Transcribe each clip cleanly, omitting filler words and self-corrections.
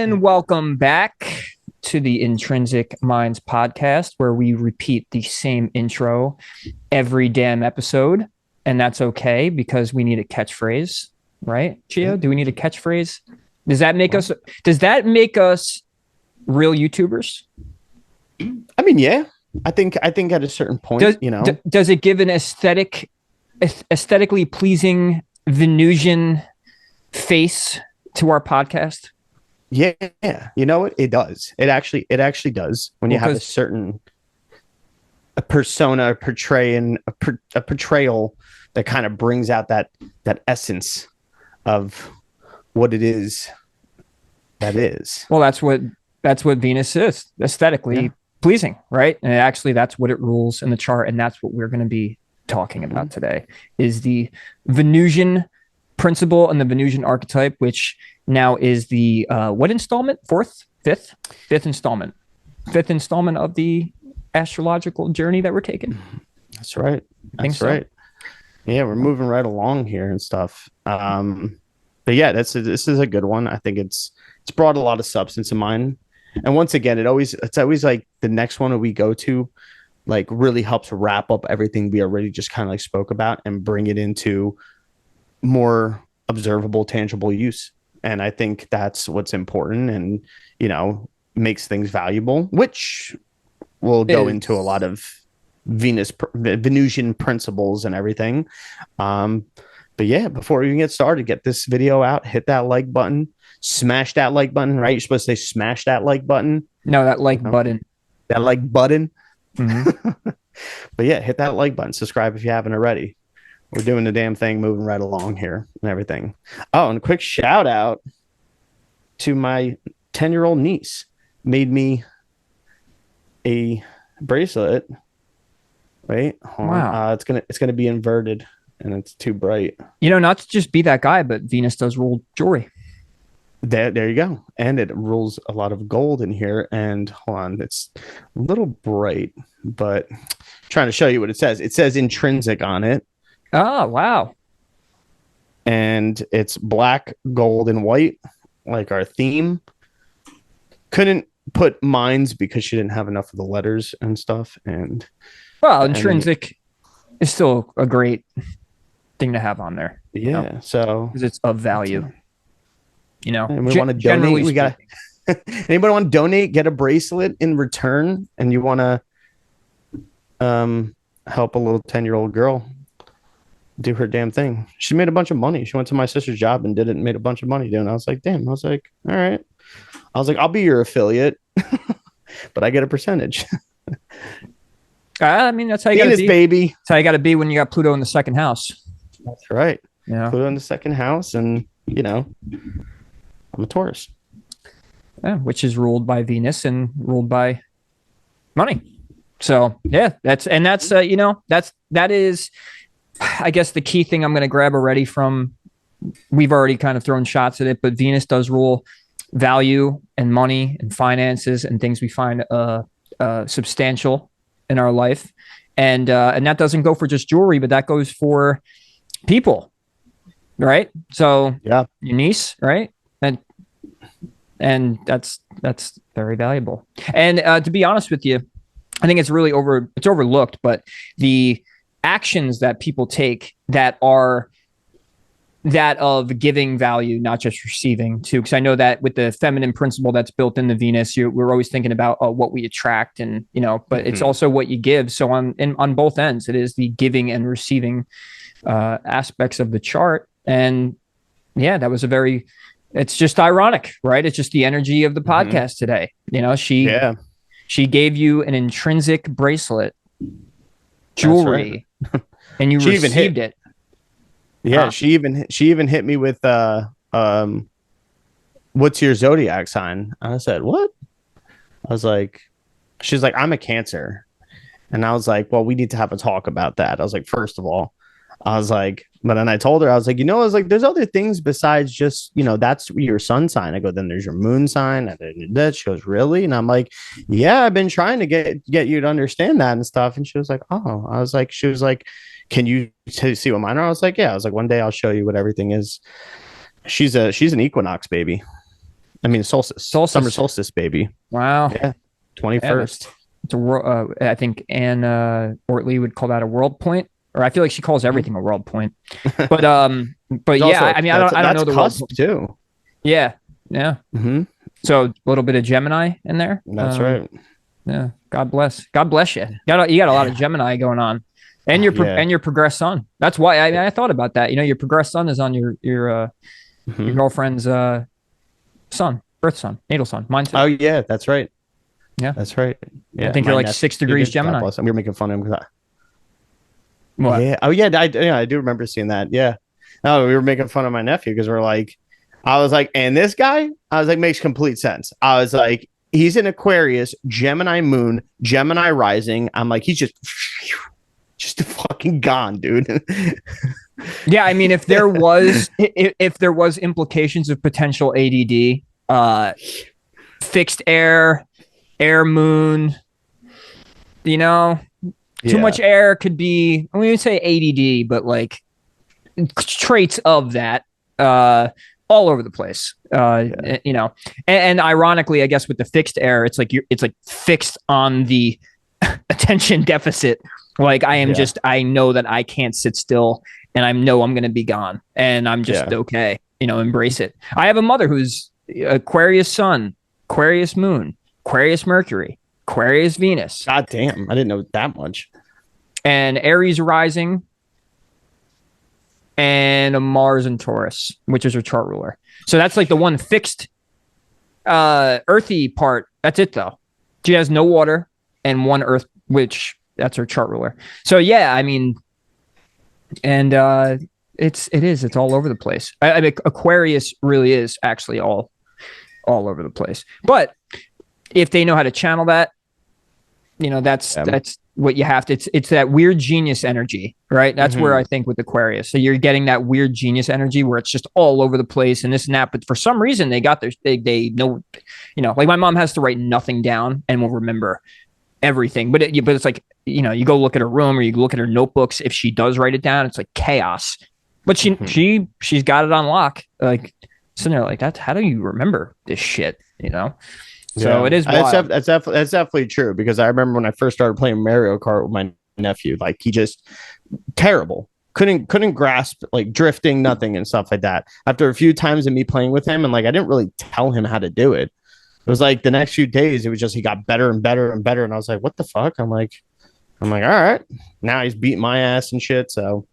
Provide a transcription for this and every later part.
And welcome back to the Intrinsic Minds podcast, where we repeat the same intro every damn episode. And that's okay because we need a catchphrase, right? Gio, do we need a catchphrase? Does that make us real YouTubers? I mean, yeah. I think at a certain point, does it give an aesthetically pleasing Venusian face to our podcast? Yeah, you know what? It does. It actually does. When you have a persona, a portrayal that kind of brings out that essence of what it is. That is. Well, that's what Venus is, aesthetically pleasing, right? And actually, that's what it rules in the chart, and that's what we're going to be talking about today. Is the Venusian principle and the Venusian archetype, which now is the what installment? Fifth installment of the astrological journey that we're taking. That's right. That's right. Yeah, we're moving right along here and stuff. But yeah, this is a good one. I think it's brought a lot of substance in mind. And once again, it's always like the next one that we go to, like, really helps wrap up everything we already just kind of like spoke about and bring it into more observable, tangible use. And I think that's what's important and, makes things valuable, which will go into a lot of Venusian principles and everything. But yeah, before we even get started, get this video out, hit that like button, smash that like button, right? You're supposed to say smash that like button. No, that like button. That like button. Mm-hmm. But yeah, hit that like button. Subscribe if you haven't already. We're doing the damn thing, moving right along here and everything. Oh, and a quick shout out to my 10-year-old niece. Made me a bracelet. Wait, hold on. It's gonna be inverted and it's too bright. Not to just be that guy, but Venus does rule jewelry. There you go. And it rules a lot of gold in here. And hold on, it's a little bright, but I'm trying to show you what it says. It says intrinsic on it. Oh, wow. And it's black, gold, and white, like our theme. Couldn't put minds because she didn't have enough of the letters and stuff. And intrinsic is still a great thing to have on there. Yeah. So because it's of value. And we want to donate. We got anybody want to donate, get a bracelet in return, and you want to help a little 10-year-old girl do her damn thing. She made a bunch of money. She went to my sister's job and did it and made a bunch of money doing it. I was like, damn. I was like, all right. I was like, I'll be your affiliate, but I get a percentage. I mean, that's how you got to be, baby. That's how you got to be when you got Pluto in the second house. That's right. Yeah, Pluto in the second house, and I'm a Taurus. Yeah, which is ruled by Venus and ruled by money. So yeah, that is, I guess, the key thing I'm going to grab already from. We've already kind of thrown shots at it, but Venus does rule value and money and finances and things we find substantial in our life, and that doesn't go for just jewelry, but that goes for people, right? So yeah, your niece, right? And that's very valuable. And to be honest with you, I think it's really overlooked, but the actions that people take that are that of giving value, not just receiving too. Because I know that with the feminine principle that's built in the Venus, we're always thinking about what we attract, and but it's also what you give. So on both ends, it is the giving and receiving aspects of the chart. And yeah, that was it's just ironic, right? It's just the energy of the podcast today. She gave you an intrinsic bracelet, jewelry, right. And you received it. Yeah, she even hit me with what's your zodiac sign? I said, what? I was like, she's like, I'm a Cancer. And I was like, well, we need to have a talk about that. I was like, first of all, I was like, but then I told her, I was like, I was like, there's other things besides just, that's your sun sign. I go, then there's your moon sign. And then that. She goes, really? And I'm like, yeah, I've been trying to get you to understand that and stuff. And she was like, oh, she was like, can you see what mine are? I was like, yeah. I was like, one day I'll show you what everything is. She's an equinox baby. I mean, solstice. Summer solstice, baby. Wow. Yeah. 21st. It's a I think Anne Ortley would call that a world point, or I feel like she calls everything a world point. But yeah, I mean, I don't know the cusp too. Yeah. Yeah. Mm-hmm. So a little bit of Gemini in there. That's right. Yeah. God bless you. You got a lot of Gemini going on, and your progressed sun. That's why I thought about that. You know, your progressed sun is on your girlfriend's sun, birth sun, natal sun. Mine too. Oh yeah, that's right. Yeah, that's right. Yeah, I think you're like 6 degrees Gemini. We were making fun of him because what? Yeah. Oh yeah, I do remember seeing that. Yeah. No, we were making fun of my nephew because we're like, I was like, and this guy, I was like, makes complete sense. I was like, he's in Aquarius, Gemini moon, Gemini rising. I'm like, he's just fucking gone, dude. Yeah, I mean, if there was implications of potential ADD, fixed air moon, you know, too much air could be, I wouldn't say ADD, but like traits of that, all over the place, you know, and ironically, I guess with the fixed air, it's like fixed on the attention deficit. Like I am I know that I can't sit still, and I know I'm going to be gone, and I'm just okay, you know, embrace it. I have a mother who's Aquarius sun, Aquarius moon, Aquarius Mercury, Aquarius Venus. God damn, I didn't know that much. And Aries rising, and a Mars in Taurus, which is her chart ruler. So that's like the one fixed earthy part. That's it though. She has no water and one earth, which that's her chart ruler. So yeah, I mean, and it's all over the place. I mean, Aquarius really is actually all over the place. But if they know how to channel that, you know, that's what you have to. It's that weird genius energy, right? That's where I think with Aquarius. So you're getting that weird genius energy where it's just all over the place and this and that. But for some reason, they got they know, you know, like my mom has to write nothing down and will remember everything. But it's like, you know, you go look at her room or you look at her notebooks. If she does write it down, it's like chaos. But she's got it on lock. Like sitting there like, that's how do you remember this shit? You know. So it is wild. That's definitely true, because I remember when I first started playing Mario Kart with my nephew, like he just terrible. Couldn't grasp, like drifting, nothing and stuff like that. After a few times of me playing with him, and like I didn't really tell him how to do it. It was like the next few days, it was just he got better and better and better. And I was like, what the fuck? I'm like, all right. Now he's beating my ass and shit. So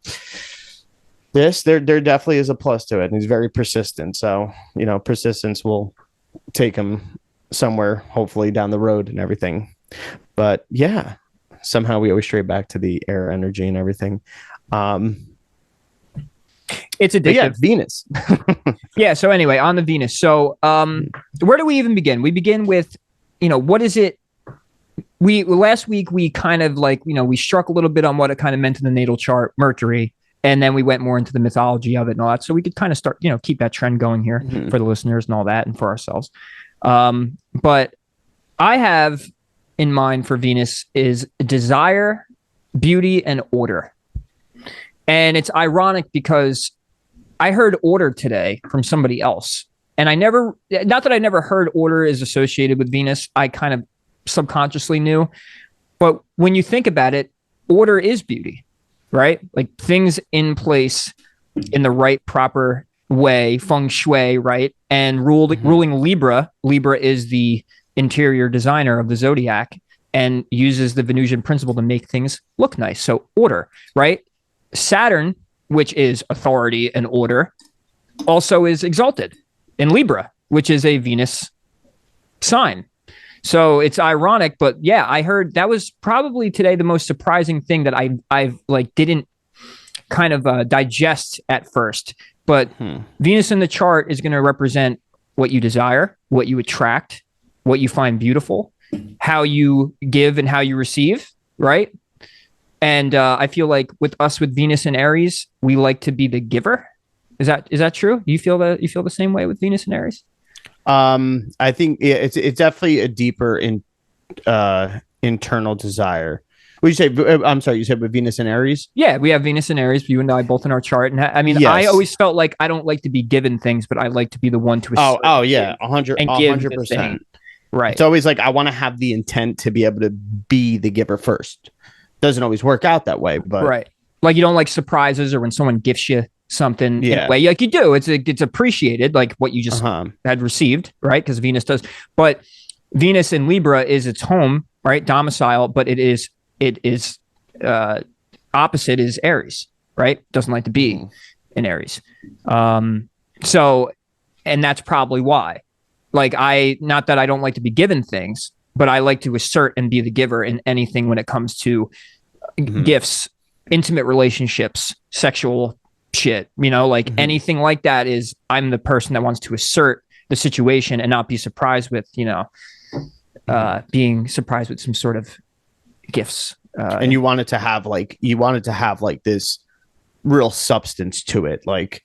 there definitely is a plus to it. And he's very persistent. So, you know, persistence will take him somewhere, hopefully down the road and everything. But yeah, somehow we always stray back to the air energy and everything. It's addictive. Yeah, Venus. Yeah. So anyway, on the Venus. So where do we even begin? We begin with, you know, what is it? Last week we kind of like, you know, we struck a little bit on what it kind of meant in the natal chart, Mercury, and then we went more into the mythology of it and all that. So we could kind of start, you know, keep that trend going here for the listeners and all that, and for ourselves. But I have in mind for Venus is desire, beauty, and order. And it's ironic because I heard order today from somebody else. And not that I never heard order is associated with Venus. I kind of subconsciously knew. But when you think about it, order is beauty, right? Like things in place in the right, proper way, feng shui, right? And ruling Libra. Libra is the interior designer of the zodiac and uses the Venusian principle to make things look nice. So order, right? Saturn, which is authority and order, also is exalted in Libra, which is a Venus sign. So it's ironic, but yeah, I heard that was probably today the most surprising thing that I've like didn't kind of digest at first. But Venus in the chart is going to represent what you desire, what you attract, what you find beautiful, how you give and how you receive, right? And I feel like with Venus and Aries, we like to be the giver. Is that true? Do you feel the same way with Venus and Aries? I think it's definitely a deeper internal desire, What you say? I'm sorry, you said with Venus and Aries? Yeah, we have Venus and Aries, you and I both in our chart. And I mean, I always felt like I don't like to be given things, but I like to be the one to assert yeah, 100%. Right. It's always like I want to have the intent to be able to be the giver first. Doesn't always work out that way, but right. Like you don't like surprises or when someone gifts you something in a way like you do. It's appreciated, like what you just had received, right? Because Venus does. But Venus in Libra is its home, right? Domicile, but it is opposite is Aries, right? Doesn't like to be in Aries. So, and that's probably why. Like not that I don't like to be given things, but I like to assert and be the giver in anything when it comes to gifts, intimate relationships, sexual shit, like anything like that is I'm the person that wants to assert the situation and not be surprised with, being surprised with some sort of gifts. And you wanted to have like this real substance to it, like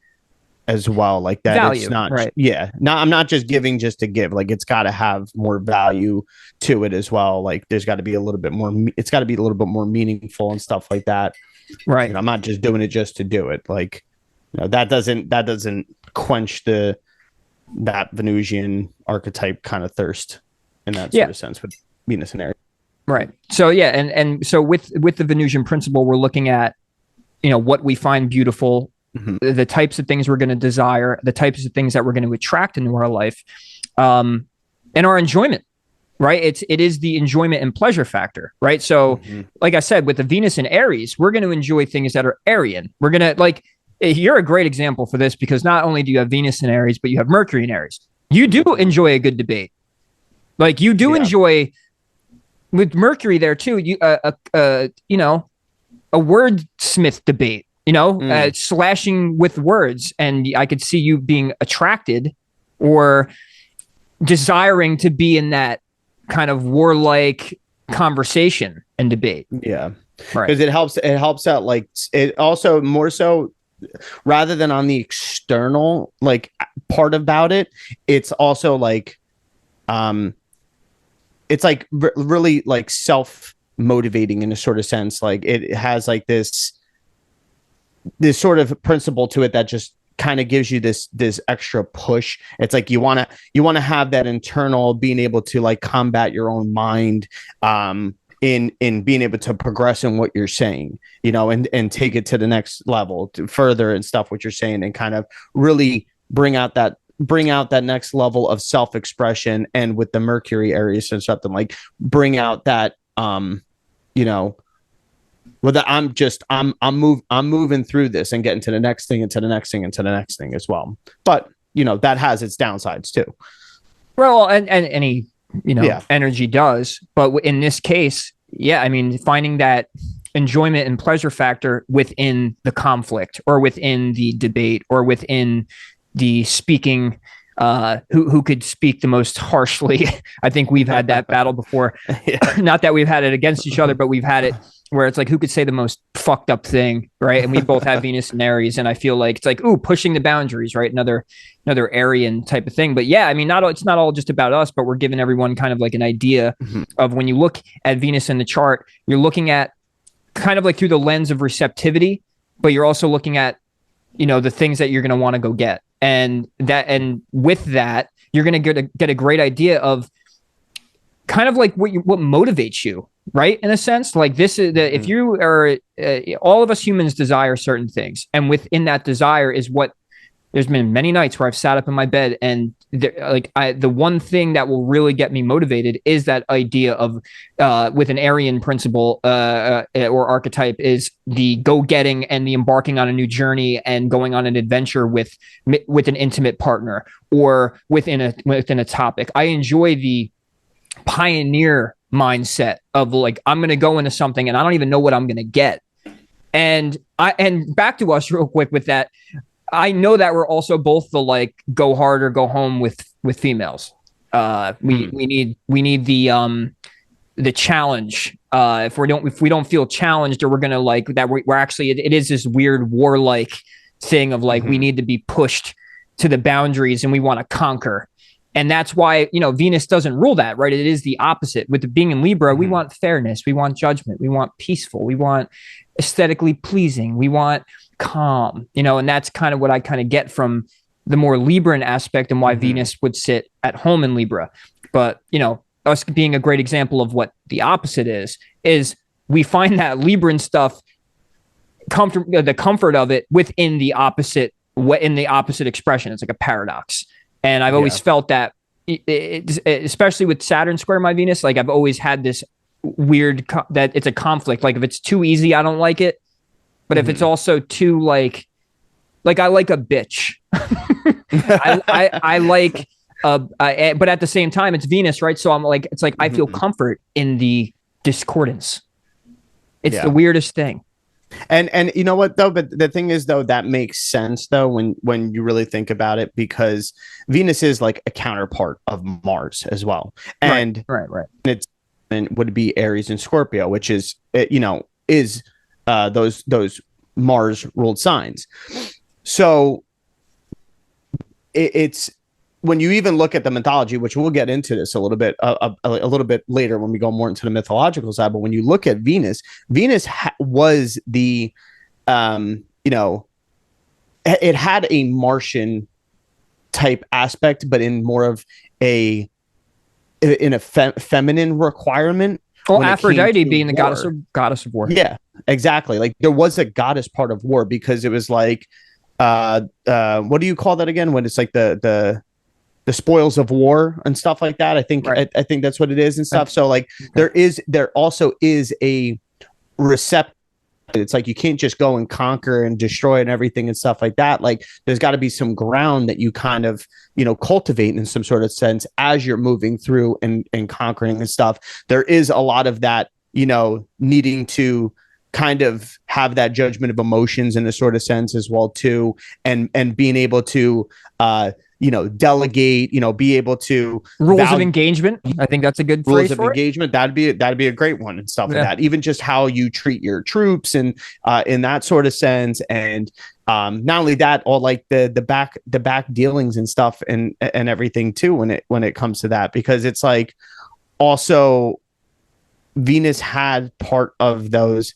as well, like that. Value, it's not right. I'm not just giving just to give, like it's got to have more value to it as well. Like there's got to be a little bit more, it's got to be a little bit more meaningful and stuff like that. Right. I'm not just doing it just to do it. Like that doesn't quench that Venusian archetype kind of thirst in that sort of sense with Venus and Aries. Right. So and so with the Venusian principle, we're looking at what we find beautiful, the types of things we're going to desire, the types of things that we're going to attract into our life, and our enjoyment. Right. It is the enjoyment and pleasure factor. Right. So like I said, with the Venus and Aries, we're going to enjoy things that are Aryan. We're going to you're a great example for this because not only do you have Venus and Aries, but you have Mercury and Aries. You do enjoy a good debate. Like you do enjoy with Mercury there too. A wordsmith debate, slashing with words. And I could see you being attracted or desiring to be in that kind of warlike conversation and debate. Yeah. Right. Because it helps out. Like it also more so rather than on the external, like part about it, it's also like, it's like really like self-motivating in a sort of sense. Like it has like this sort of principle to it that just kind of gives you this extra push. It's like you want to have that internal being able to like combat your own mind in being able to progress in what you're saying, and take it to the next level to further and stuff what you're saying and kind of really bring out that next level of self-expression. And with the Mercury Aries and something like bring out that whether I'm moving through this and getting to the next thing and to the next thing and to the next thing as well. But that has its downsides too. Well, and any energy does, but in this case, I mean, finding that enjoyment and pleasure factor within the conflict or within the debate or within the speaking, who could speak the most harshly. I think we've had that battle before. Not that we've had it against each other, but we've had it where it's like who could say the most fucked up thing, right? And we both have Venus and Aries, and I feel like it's like pushing the boundaries, right? Another Aryan type of thing. But I mean, it's not all just about us, but we're giving everyone kind of like an idea of when you look at Venus in the chart, you're looking at kind of like through the lens of receptivity, but you're also looking at the things that you're going to want to go get. And with that, you're going to get a great idea of kind of like what motivates you, right? In a sense, like this is if you are, all of us humans desire certain things. And within that desire is what there's been many nights where I've sat up in my bed and the one thing that will really get me motivated is that idea of with an Aryan principle or archetype is the go-getting and the embarking on a new journey and going on an adventure with an intimate partner or within a topic. I enjoy the pioneer mindset of like I'm going to go into something and I don't even know what I'm going to get. And back to us real quick with that. I know that we're also both the like go hard or go home with females. We need the challenge. If we don't feel challenged or we're gonna like that, we're actually it is this weird warlike thing of like we need to be pushed to the boundaries and we want to conquer. And that's why, Venus doesn't rule that, right? It is the opposite. With being in Libra, we want fairness, we want judgment, we want peaceful, we want aesthetically pleasing, we want calm, and that's kind of what I kind of get from the more Libran aspect and why Venus would sit at home in Libra. But, us being a great example of what the opposite is we find that Libran stuff, the comfort of it within the opposite expression. It's like a paradox. And I've always felt that, especially with Saturn square my Venus, like I've always had this weird that it's a conflict. Like if it's too easy, I don't like it. But if it's also too like I like a bitch. I like, but at the same time, it's Venus, right? So I'm like, it's like I feel comfort in the discordance. It's the weirdest thing. And you know what though, but the thing is though, that makes sense though when you really think about it, because Venus is like a counterpart of Mars as well, and right. And would be Aries and Scorpio, which is those Mars ruled signs. So it's when you even look at the mythology, which we'll get into this a little bit later when we go more into the mythological side. But when you look at Venus, was the, it had a Martian type aspect, but in more of a feminine requirement. Well, Aphrodite being the goddess of war. Yeah, exactly. Like there was a goddess part of war, because it was like, what do you call that again? When it's like the spoils of war and stuff like that. I think I think that's what it is and stuff. So like there also is a receptor. It's like you can't just go and conquer and destroy and everything and stuff like that. Like there's got to be some ground that you kind of, cultivate in some sort of sense as you're moving through and conquering and stuff. There is a lot of that, needing to kind of have that judgment of emotions in a sort of sense as well too, and being able to delegate, be able to rules of engagement. I think that's a good phrase rules of engagement. That'd be a great one and stuff like that. Even just how you treat your troops and in that sort of sense. And not only that, all like the back dealings and stuff and everything too when it comes to that, because it's like also Venus has part of those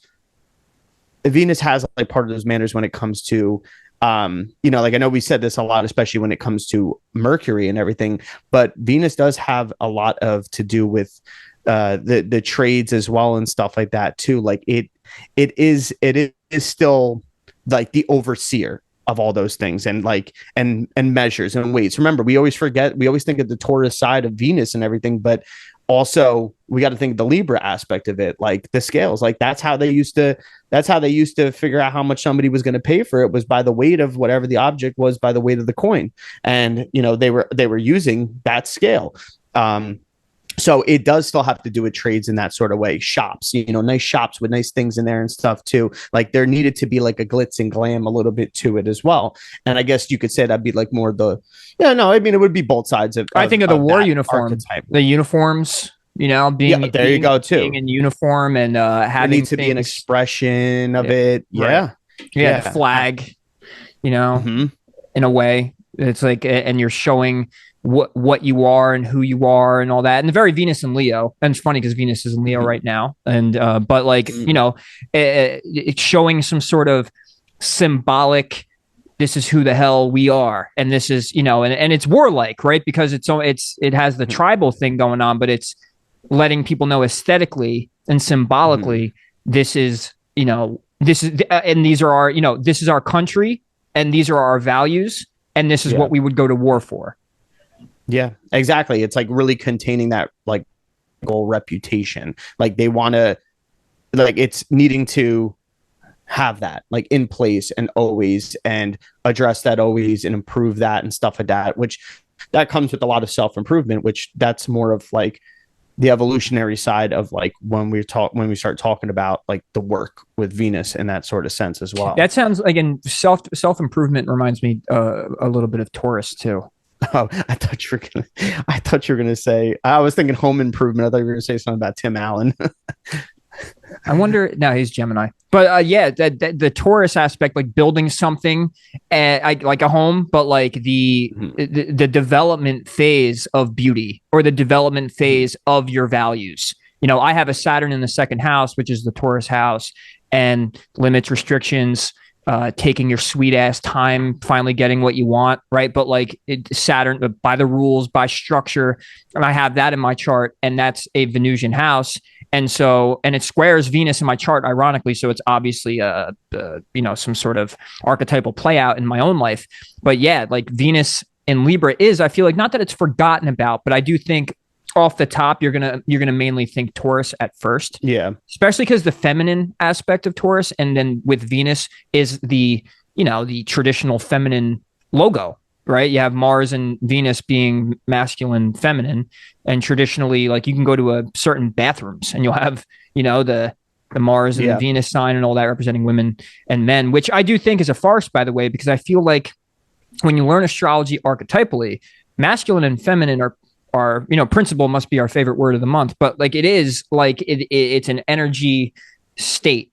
manners when it comes to like I know we said this a lot, especially when it comes to Mercury and everything, but Venus does have a lot to do with the trades as well and stuff like that too. Like it is still like the overseer of all those things and like and measures and weights. Remember, we always think of the Taurus side of Venus and everything, but also we got to think of the Libra aspect of it, like the scales. Like that's how they used to figure out how much somebody was going to pay for it, was by the weight of whatever the object was, by the weight of the coin. And they were using that scale. So it does still have to do with trades in that sort of way. Shops, nice shops with nice things in there and stuff too. Like there needed to be like a glitz and glam a little bit to it as well. And I guess you could say that'd be like more it would be both sides of I think of the war uniform, archetype. The uniforms, being there you go too. Being in uniform and having needs to be an expression of it. Right. Yeah. The flag, in a way. It's like, and you're showing what you are and who you are and all that. And very Venus and Leo. And it's funny because Venus is in Leo right now. And but like, it's showing some sort of symbolic, this is who the hell we are. And this is, and it's warlike, right? Because it has the tribal thing going on, but it's letting people know aesthetically and symbolically, this is and these are our, this is our country and these are our values. And this is what we would go to war for. Yeah, exactly. It's like really containing that like goal reputation. Like they want to, like it's needing to have that like in place and always, and address that always and improve that and stuff like that, which that comes with a lot of self-improvement, which that's more of like the evolutionary side of like when we start talking about like the work with Venus in that sort of sense as well. That sounds like in self-improvement reminds me a little bit of Taurus too. Oh, I thought you were gonna say, I was thinking home improvement. I thought you were gonna say something about Tim Allen. I wonder. No, he's Gemini. But yeah, the Taurus aspect, like building something, like a home, but like the development phase of beauty or the development phase of your values. You know, I have a Saturn in the second house, which is the Taurus house, and limits, restrictions, taking your sweet ass time, finally getting what you want, right? But like Saturn, by the rules, by structure, and I have that in my chart, and that's a Venusian house. And so, and it squares Venus in my chart, ironically. So it's obviously some sort of archetypal play out in my own life. But yeah, like Venus in Libra is, I feel like, not that it's forgotten about, but I do think off the top, you're gonna mainly think Taurus at first. Yeah. Especially because the feminine aspect of Taurus, and then with Venus is the traditional feminine logo, right? You have Mars and Venus being masculine, feminine, and traditionally, like you can go to a certain bathrooms and you'll have, the Mars and the Venus sign and all that representing women and men, which I do think is a farce, by the way, because I feel like when you learn astrology archetypally, masculine and feminine are principle must be our favorite word of the month, but like it is like it's an energy state.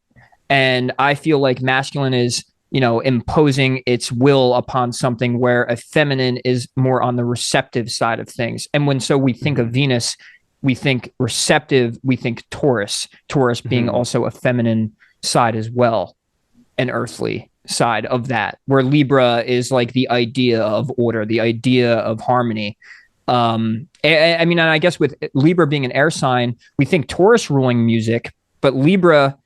And I feel like masculine is, imposing its will upon something, where a feminine is more on the receptive side of things. And when we think of Venus, we think receptive, we think Taurus being also a feminine side as well, an earthly side of that, where Libra is like the idea of order, the idea of harmony. I mean, and I guess with Libra being an air sign, we think Taurus ruling music, but Libra,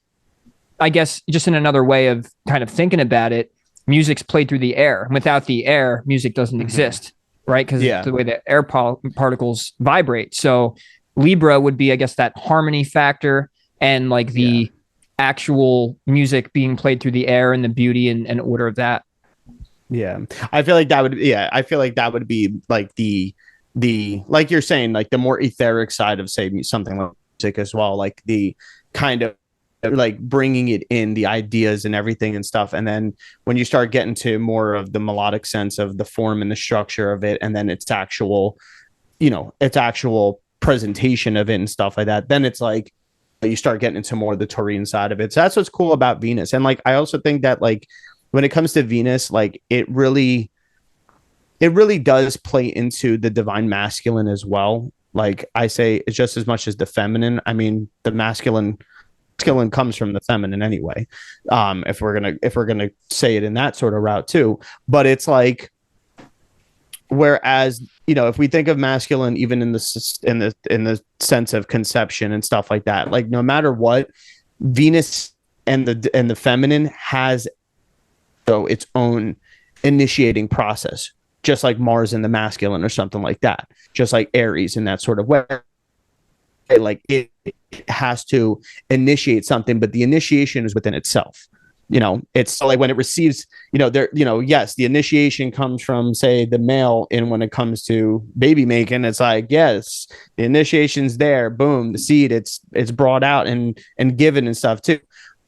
I guess, just in another way of kind of thinking about it, music's played through the air. Without the air, music doesn't exist, right? Because the way the air particles vibrate. So Libra would be, I guess, that harmony factor and like the actual music being played through the air and the beauty and order of that. Yeah, I feel like that would be like the like you're saying, like the more etheric side of, say, something like music as well, like the kind of like bringing it in, the ideas and everything and stuff. And then when you start getting to more of the melodic sense of the form and the structure of it, and then its actual presentation of it and stuff like that, then it's like you start getting into more of the Taurian side of it. So that's what's cool about Venus. And like I also think that like when it comes to Venus, like it really does play into the divine masculine as well. Like I say, it's just as much as the feminine. I mean, the masculine comes from the feminine anyway. If we're gonna say it in that sort of route too. But it's like, whereas if we think of masculine, even in the sense of conception and stuff like that, like no matter what, Venus and the feminine has its own initiating process, just like Mars in the masculine or something like that, just like Aries in that sort of way. Like it has to initiate something, but the initiation is within itself. It's like when it receives, yes, the initiation comes from, say, the male. And when it comes to baby making, it's like, yes, the initiation's there, boom, the seed, it's brought out and given and stuff too.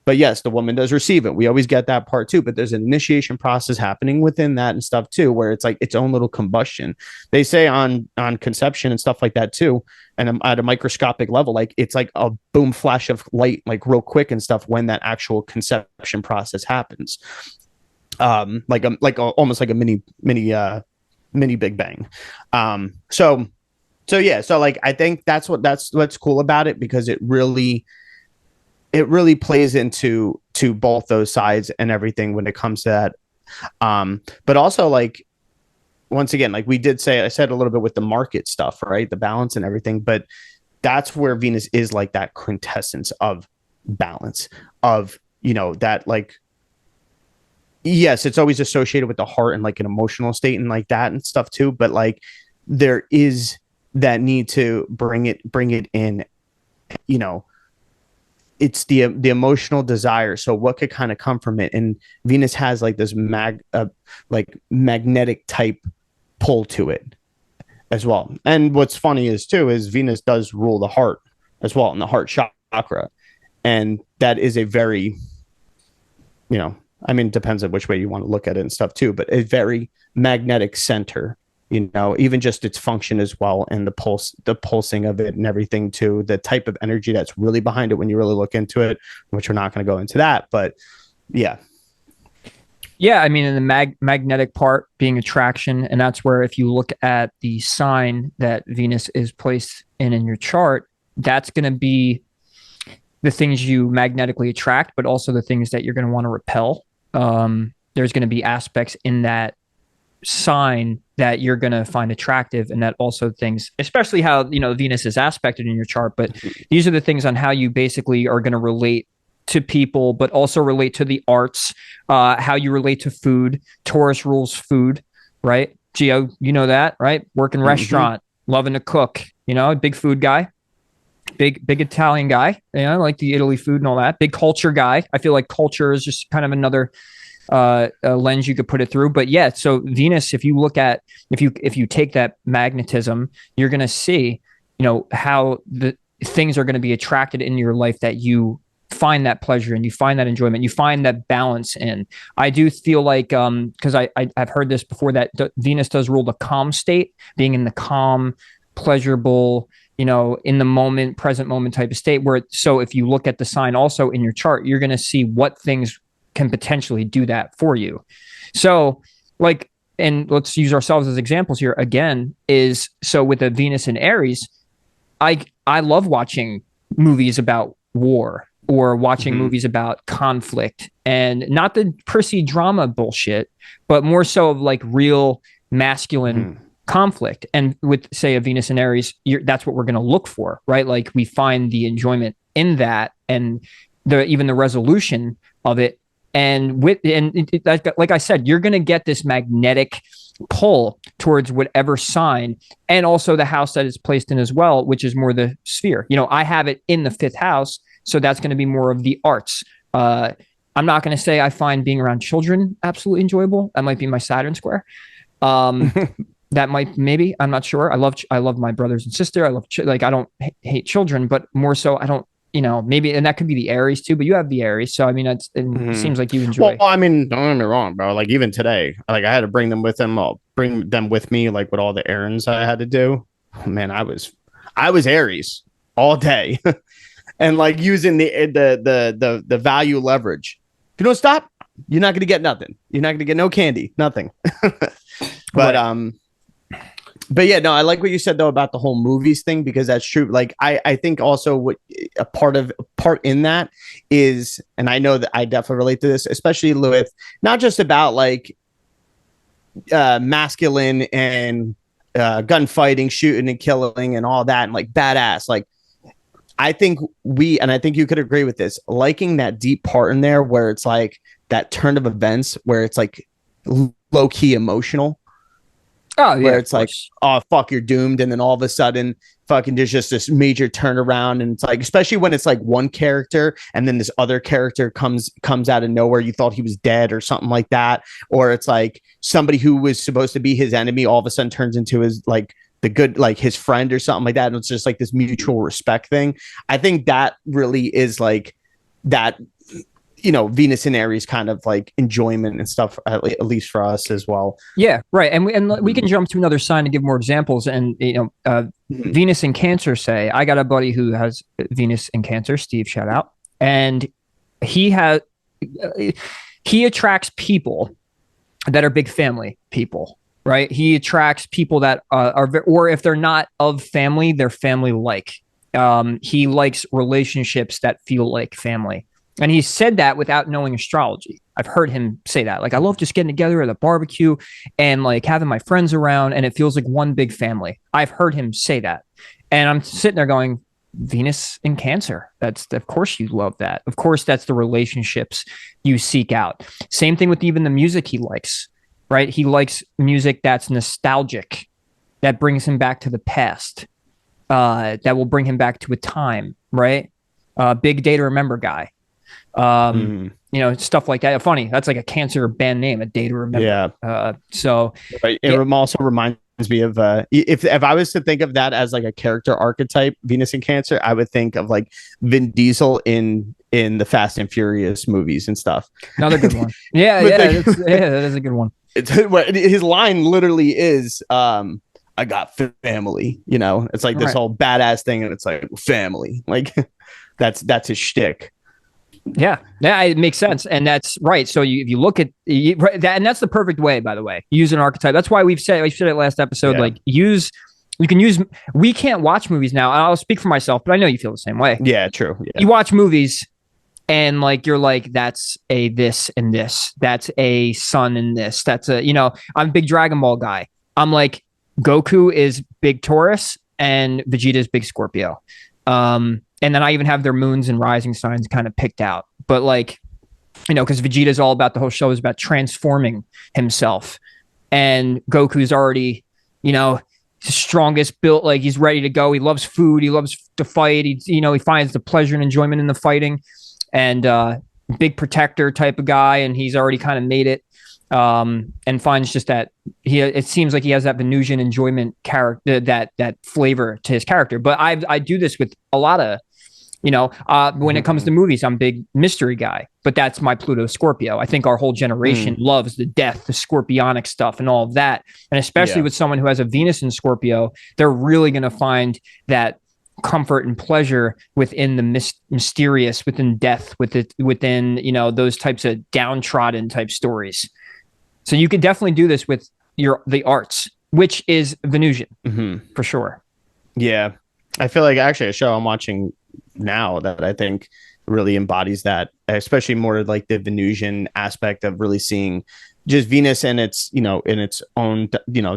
But yes, the woman does receive it. We always get that part too. But there's an initiation process happening within that and stuff too, where it's like its own little combustion. They say on conception and stuff like that too, and at a microscopic level, like it's like a boom flash of light, like real quick and stuff, when that actual conception process happens. Almost like a mini Big Bang. So like I think that's what's cool about it, because it really plays into both those sides and everything when it comes to that. But also, like, once again, like I said a little bit with the market stuff, right? The balance and everything, but that's where Venus is like that quintessence of balance of, that, like, yes, it's always associated with the heart and like an emotional state and like that and stuff too. But like, there is that need to bring it in, it's the emotional desire. So what could kind of come from it? And Venus has like this magnetic type pull to it as well. And what's funny is Venus does rule the heart as well, in the heart chakra. And that is a very, it depends on which way you want to look at it and stuff too, but a very magnetic center even just its function as well, and the pulsing of it and everything too, the type of energy that's really behind it when you really look into it, which we're not going to go into that, but yeah. Yeah, I mean, in the magnetic part being attraction, and that's where if you look at the sign that Venus is placed in your chart, that's going to be the things you magnetically attract, but also the things that you're going to want to repel. There's going to be aspects in that sign that you're going to find attractive, and that also things, especially how Venus is aspected in your chart, but these are the things on how you basically are going to relate to people, but also relate to the arts, how you relate to food. Taurus rules food, right? Gio, you know that, right? Working restaurant, loving to cook, big food guy, big Italian guy, like the Italy food and all that. Big culture guy. I feel like culture is just kind of another lens you could put it through. But yeah, so Venus, if you look at, if you take that magnetism, you're going to see, how the things are going to be attracted in your life, that you find that pleasure and you find that enjoyment, you find that balance in. I do feel like, because I've heard this before, that Venus does rule the calm state, being in the calm, pleasurable, in the moment, present moment type of state, so if you look at the sign also in your chart, you're going to see what things can potentially do that for you. So like, and let's use ourselves as examples here again, is so with a Venus in Aries, I love watching movies about war, or watching movies about conflict, and not the prissy drama bullshit, but more so of like real masculine conflict. And with, say, a Venus in Aries, that's what we're going to look for, right? Like we find the enjoyment in that, and even the resolution of it. And like I said, you're going to get this magnetic pull towards whatever sign, and also the house that it's placed in as well, which is more the sphere. I have it in the 5th house, so that's going to be more of the arts. I'm not going to say I find being around children absolutely enjoyable. That might be my Saturn square. That might, maybe, I'm not sure. I love my brothers and sister. I love, I don't hate children, but more so I don't, maybe, and that could be the Aries too, but you have the Aries. So, I mean, it seems like you enjoy. Well, I mean, don't get me wrong, bro. Like even today, like I had to bring them with them. I'll bring them with me, like with all the errands I had to do. Man, I was Aries all day. And like using the value leverage. If you don't stop, you're not going to get nothing. You're not going to get no candy, nothing. But yeah, no, I like what you said though about the whole movies thing, because that's true. Like I think also what a part in that is, and I know that I definitely relate to this, especially with not just about like masculine and gunfighting, shooting and killing and all that, and like badass, like. I think and I think you could agree with this, liking that deep part in there where it's like that turn of events where it's like low key emotional. Oh, yeah. Where it's like, oh, fuck, you're doomed. And then all of a sudden, fucking, there's just this major turnaround. And it's like, especially when it's like one character and then this other character comes out of nowhere. You thought he was dead or something like that. Or it's like somebody who was supposed to be his enemy all of a sudden turns into his like, the good, like his friend or something like that. And it's just like this mutual respect thing. I think that really is like that, Venus and Aries kind of like enjoyment and stuff, at least for us as well. Yeah, right. And we can jump to another sign to give more examples. And, Venus in Cancer, say, I got a buddy who has Venus in Cancer, Steve, shout out. And he attracts people that are big family people. Right. He attracts people that or if they're not of family, they're family-like. He likes relationships that feel like family. And he said that without knowing astrology. I've heard him say that. Like, I love just getting together at a barbecue and like having my friends around, and it feels like one big family. I've heard him say that. And I'm sitting there going, Venus in Cancer. Of course you love that. Of course, that's the relationships you seek out. Same thing with even the music he likes. Right. He likes music that's nostalgic, that brings him back to the past, that will bring him back to a time. Right. Big Day to Remember guy. Stuff like that. Funny. That's like a Cancer band name, A Day to Remember. Yeah. It also reminds me of if I was to think of that as like a character archetype, Venus in Cancer, I would think of like Vin Diesel in the Fast and Furious movies and stuff. Another good one. Yeah, that is a good one. his line literally is, I got family, you know, it's like this whole badass thing. And it's like family, like that's his shtick. Yeah, it makes sense. And that's right. So if you look at that, and that's the perfect way, by the way, use an archetype. That's why I said it last episode, like we can't watch movies now. I'll speak for myself, but I know you feel the same way. Yeah, true. Yeah. You watch movies and like, you're like, that's a this and this, that's a sun and this, that's a, I'm a big Dragon Ball guy. I'm like, Goku is big Taurus and Vegeta is big Scorpio. And then I even have their moons and rising signs kind of picked out. But like, because Vegeta's all about, the whole show is about transforming himself. And Goku's already, strongest built, like he's ready to go. He loves food. He loves to fight. He finds the pleasure and enjoyment in the fighting. And big protector type of guy. And he's already kind of made it. And finds just that it seems like he has that Venusian enjoyment character, that flavor to his character. But I do this with a lot of, when it comes to movies, I'm a big mystery guy, but that's my Pluto Scorpio. I think our whole generation loves the death, the scorpionic stuff and all of that. And especially with someone who has a Venus in Scorpio, they're really going to find that comfort and pleasure within the mysterious, within death, within, those types of downtrodden type stories. So you could definitely do this with the arts, which is Venusian for sure. Yeah. I feel like actually a show I'm watching now that I think really embodies that, especially more like the Venusian aspect of really seeing just Venus and its, in its own,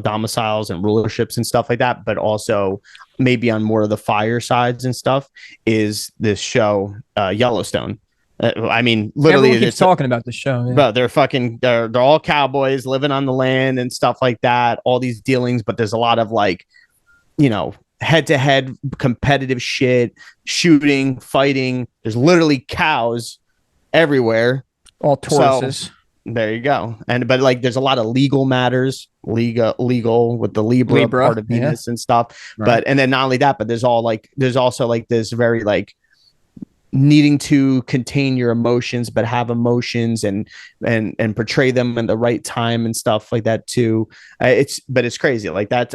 domiciles and rulerships and stuff like that, but also maybe on more of the fire sides and stuff is this show, Yellowstone. I mean, literally, everyone keeps talking about the show. Yeah. But they're all cowboys living on the land and stuff like that. All these dealings, but there's a lot of like, head-to-head competitive shit, shooting, fighting. There's literally cows everywhere. All Tauruses. So, there you go. But like, there's a lot of legal matters, legal with the Libra part of Venus and stuff. Right. But and then not only that, but there's also like this very like needing to contain your emotions, but have emotions and portray them in the right time and stuff like that too. It's crazy like that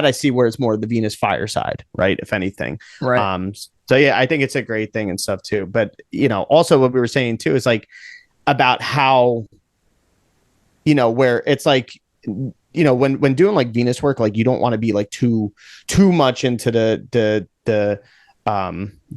I see where it's more the Venus fire side, right? If anything, right. So yeah, I think it's a great thing and stuff too. But also what we were saying too is like about how where it's like when doing like Venus work, like you don't want to be like too much into the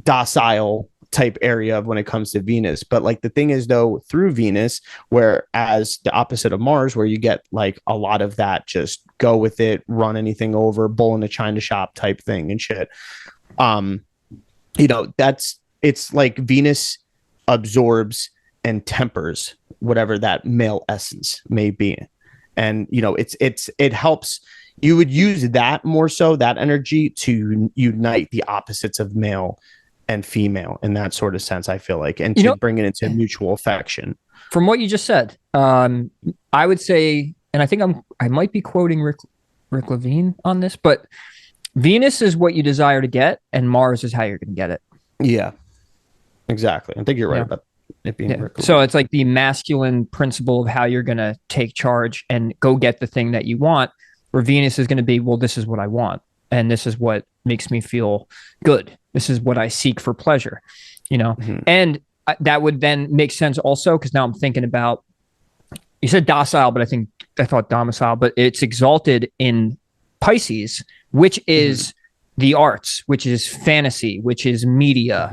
docile type area of when it comes to Venus. But like the thing is though, through Venus, whereas the opposite of Mars, where you get like a lot of that just go with it, run anything over, bull in a china shop type thing and shit. It's like Venus absorbs and tempers whatever that male essence may be. And it helps. You would use that more so, that energy, to unite the opposites of male and female in that sort of sense, I feel like, and to bring it into mutual affection. From what you just said, I would say, and I think I might be quoting Rick Levine on this, but Venus is what you desire to get, and Mars is how you're going to get it. Yeah, exactly. I think you're right about it being Rick Levine. So it's like the masculine principle of how you're going to take charge and go get the thing that you want, where Venus is going to be, well, this is what I want, and this is what makes me feel good. This is what I seek for pleasure, and that would then make sense also, because now I'm thinking about, you said docile, but I thought domicile, but it's exalted in Pisces, which is the arts, which is fantasy, which is media.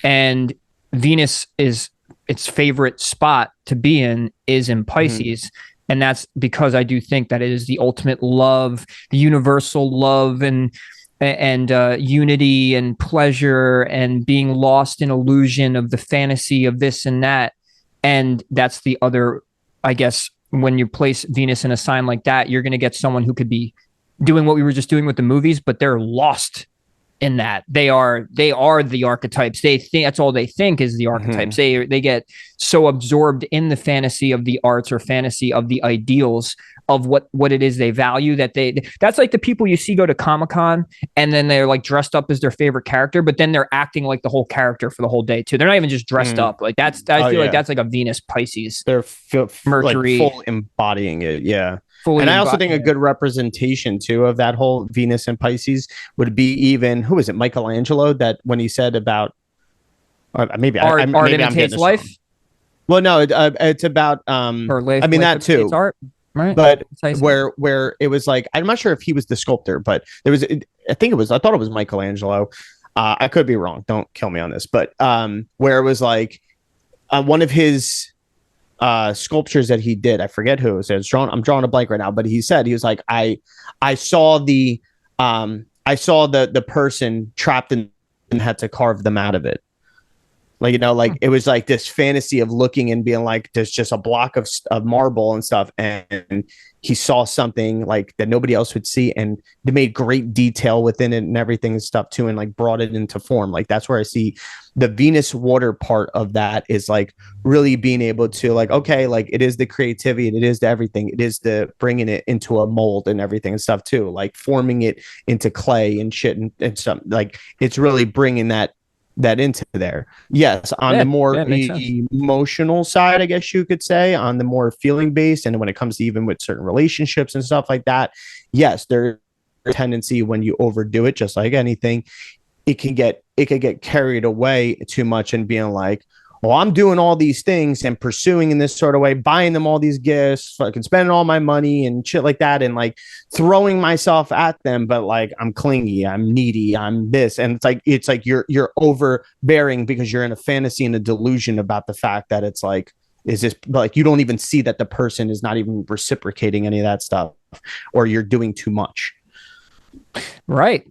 And Venus is its favorite spot to be in Pisces. And that's because I do think that it is the ultimate love, the universal love and unity and pleasure and being lost in illusion of the fantasy of this and that. And that's the other, I guess, when you place Venus in a sign like that, you're going to get someone who could be doing what we were just doing with the movies, but they're lost in that. They are the archetypes. They think that's all they think is the archetypes. They get so absorbed in the fantasy of the arts or fantasy of the ideals of what it is they value, that that's like the people you see go to Comic-Con and then they're like dressed up as their favorite character, but then they're acting like the whole character for the whole day too. They're not even just dressed up. Like I feel like that's like a Venus Pisces. They're Mercury, like full embodying it. Yeah. And I also think a good representation too of that whole Venus and Pisces would be even, who is it, Michelangelo, that when he said about maybe art maybe imitates life. Well, no, it's about or life, I mean that too. It's art. Right. But where it was like, I'm not sure if he was the sculptor, but there was, I thought it was Michelangelo. I could be wrong. Don't kill me on this, but where it was like one of his sculptures that he did, I forget who it was. I'm drawing a blank right now, but he was like, I saw the person trapped in and had to carve them out of it. Like, like it was like this fantasy of looking and being like, there's just a block of marble and stuff. And he saw something like that nobody else would see. And they made great detail within it and everything and stuff too. And like brought it into form. Like, that's where I see the Venus water part of that is like really being able to like, okay, like it is the creativity and it is the everything. It is the bringing it into a mold and everything and stuff too. Like forming it into clay and shit and stuff. Like it's really bringing that into there. Yes, on the more emotional side, I guess you could say, on the more feeling based, and when it comes to even with certain relationships and stuff like that, yes, there's a tendency when you overdo it, just like anything, it can get carried away too much and being like, well, I'm doing all these things and pursuing in this sort of way, buying them all these gifts, fucking spending all my money and shit like that, and like throwing myself at them, but like I'm clingy, I'm needy, I'm this, and it's like you're overbearing because you're in a fantasy and a delusion about the fact that it's like, is this like you don't even see that the person is not even reciprocating any of that stuff, or you're doing too much. Right.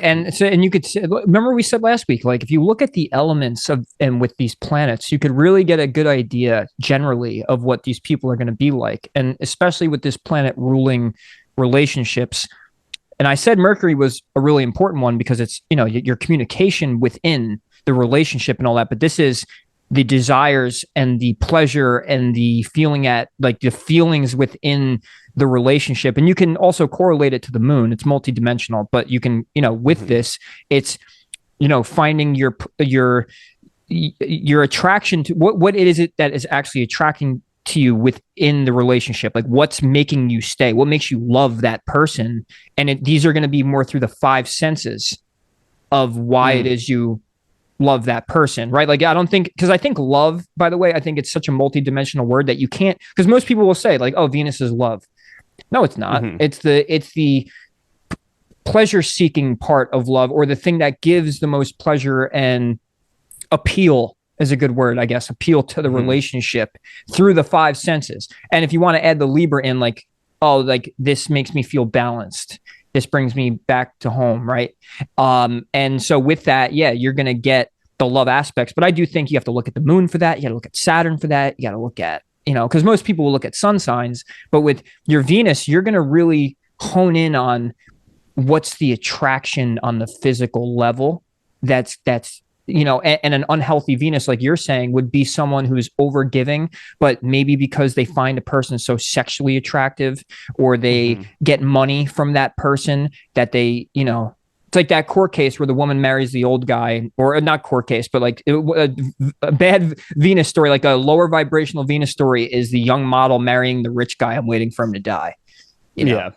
And so, and you could remember we said last week, like if you look at the elements of, and with these planets, you could really get a good idea generally of what these people are going to be like. And especially with this planet ruling relationships. And I said Mercury was a really important one because it's, your communication within the relationship and all that. But this is the desires and the pleasure and the feeling the feelings within the relationship. And you can also correlate it to the moon. It's multidimensional, but you can, with this, it's, finding your attraction to what it is that is actually attracting to you within the relationship. Like what's making you stay, what makes you love that person. And these are going to be more through the five senses of why it is you love that person, right? Like I think love, by the way, I think it's such a multidimensional word that you can't, because most people will say like, oh, Venus is love. No, it's not. It's the pleasure seeking part of love, or the thing that gives the most pleasure and appeal is a good word, I guess, appeal to the relationship through the five senses. And if you want to add the Libra in, like, oh, like this makes me feel balanced. This brings me back to home, right? And so with that, yeah, you're going to get the love aspects. But I do think you have to look at the moon for that. You got to look at Saturn for that. You got to look at, because most people will look at sun signs. But with your Venus, you're going to really hone in on what's the attraction on the physical level. That's and an unhealthy Venus, like you're saying, would be someone who's overgiving, but maybe because they find a person so sexually attractive, or they get money from that person that they, it's like that court case where the woman marries the old guy, or not court case, but like a bad Venus story, like a lower vibrational Venus story is the young model marrying the rich guy. I'm waiting for him to die. Yeah.